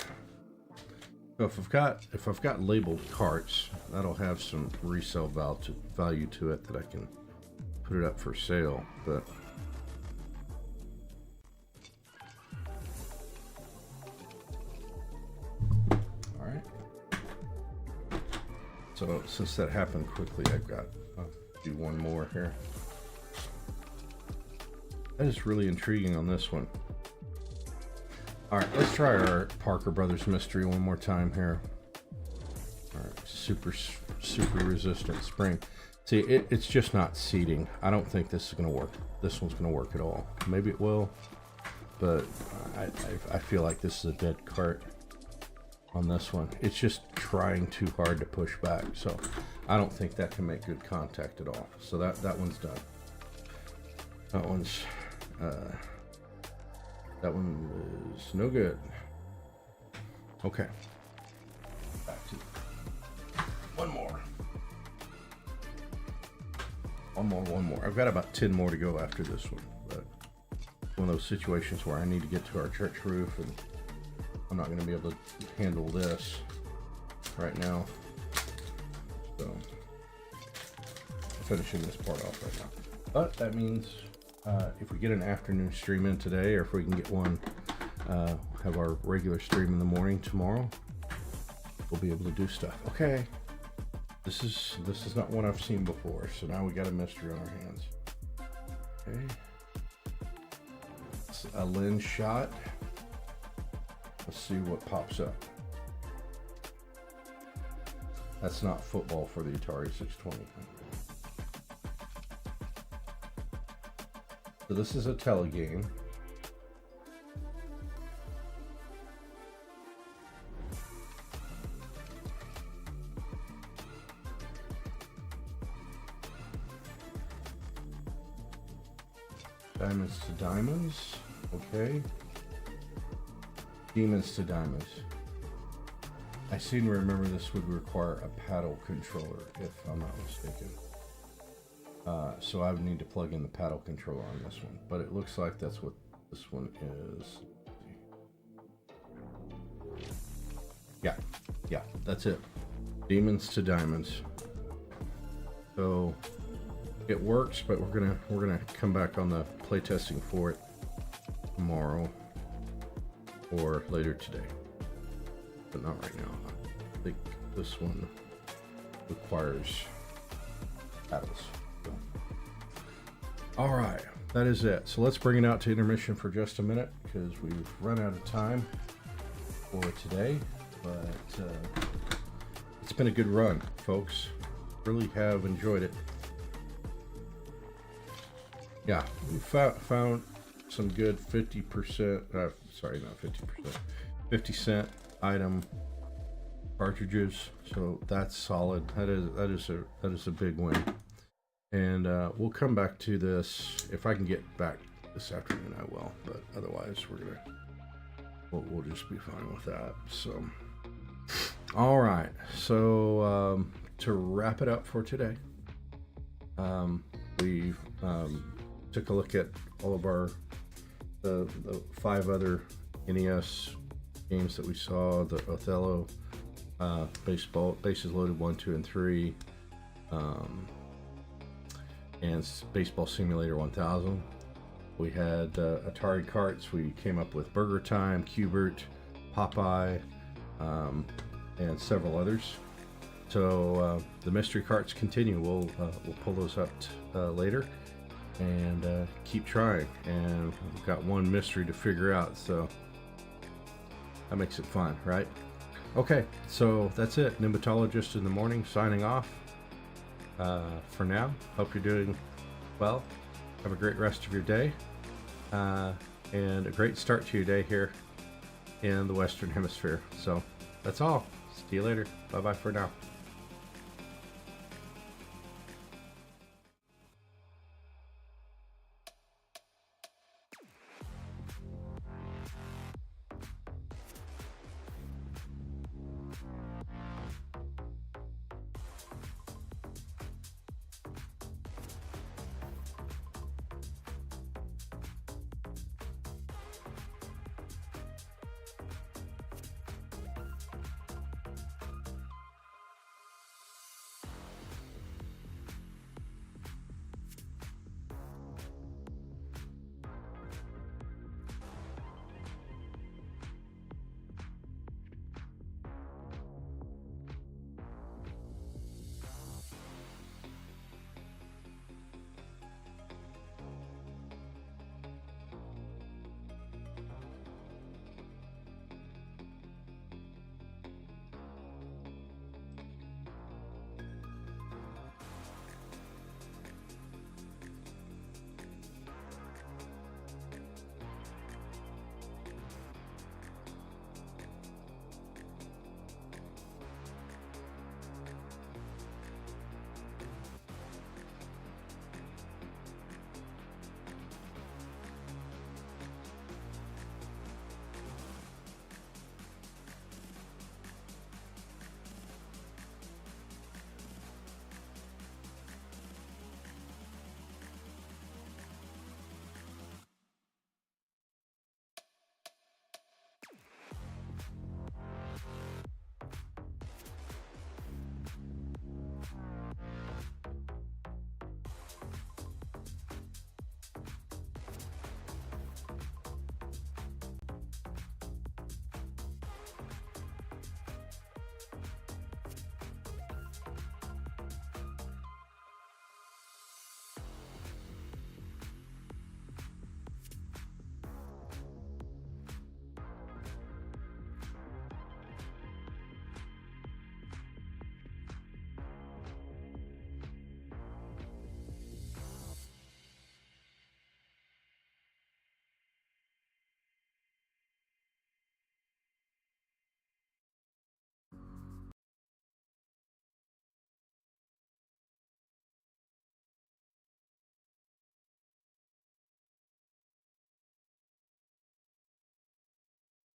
So if I've got labeled carts, that'll have some resale value to it that I can put it up for sale. But so since that happened quickly, I'll do one more here. That is really intriguing on this one. All right, let's try our Parker Brothers mystery one more time here. All right, super resistant spring. See, it's just not seating. I don't think this is going to work. This one's going to work at all. Maybe it will, but I feel like this is a dead cart on this one. It's just trying too hard to push back, so I don't think that can make good contact at all. So that one's done. That one is no good. Okay. Back to one more. One more. I've got about 10 more to go after this one, but one of those situations where I need to get to our church roof and I'm not going to be able to handle this right now. So I'm finishing this part off right now. But that means if we get an afternoon stream in today, or if we can get one, have our regular stream in the morning tomorrow, we'll be able to do stuff. Okay. This is not one I've seen before, so now we got a mystery on our hands. Okay. It's a lens shot. Let's see what pops up. That's not football for the Atari 620. So this is a telegame. Diamonds to diamonds, okay. Demons to diamonds. I seem to remember this would require a paddle controller, if I'm not mistaken. So I would need to plug in the paddle controller on this one, but it looks like that's what this one is. Yeah, that's it. Demons to diamonds. So it works, but we're gonna come back on the playtesting for it tomorrow or later today, but not right now. I think this one requires paddles. So. All right, that is it. So let's bring it out to intermission for just a minute because we've run out of time for today, but it's been a good run, folks. Really have enjoyed it. Yeah, we found some good 50%, sorry, not 50%, 50 cent item cartridges. So that's solid. That is a big win. And we'll come back to this. If I can get back this afternoon, I will. But otherwise, we'll just be fine with that. So, all right. So to wrap it up for today, we took a look at all of our the 5 other NES games that we saw: the Othello, Bases Loaded 1, 2, and 3, and Baseball Simulator 1000. We had Atari carts. We came up with Burger Time, Q*bert, Popeye, and several others. So the mystery carts continue. We'll pull those up later and keep trying. And we've got one mystery to figure out, so that makes it fun, right? Okay, so that's it. Pneumatologist in the morning, signing off. For now, hope you're doing well. Have a great rest of your day, and a great start to your day here in the Western Hemisphere. So that's all. See you later. Bye bye for now.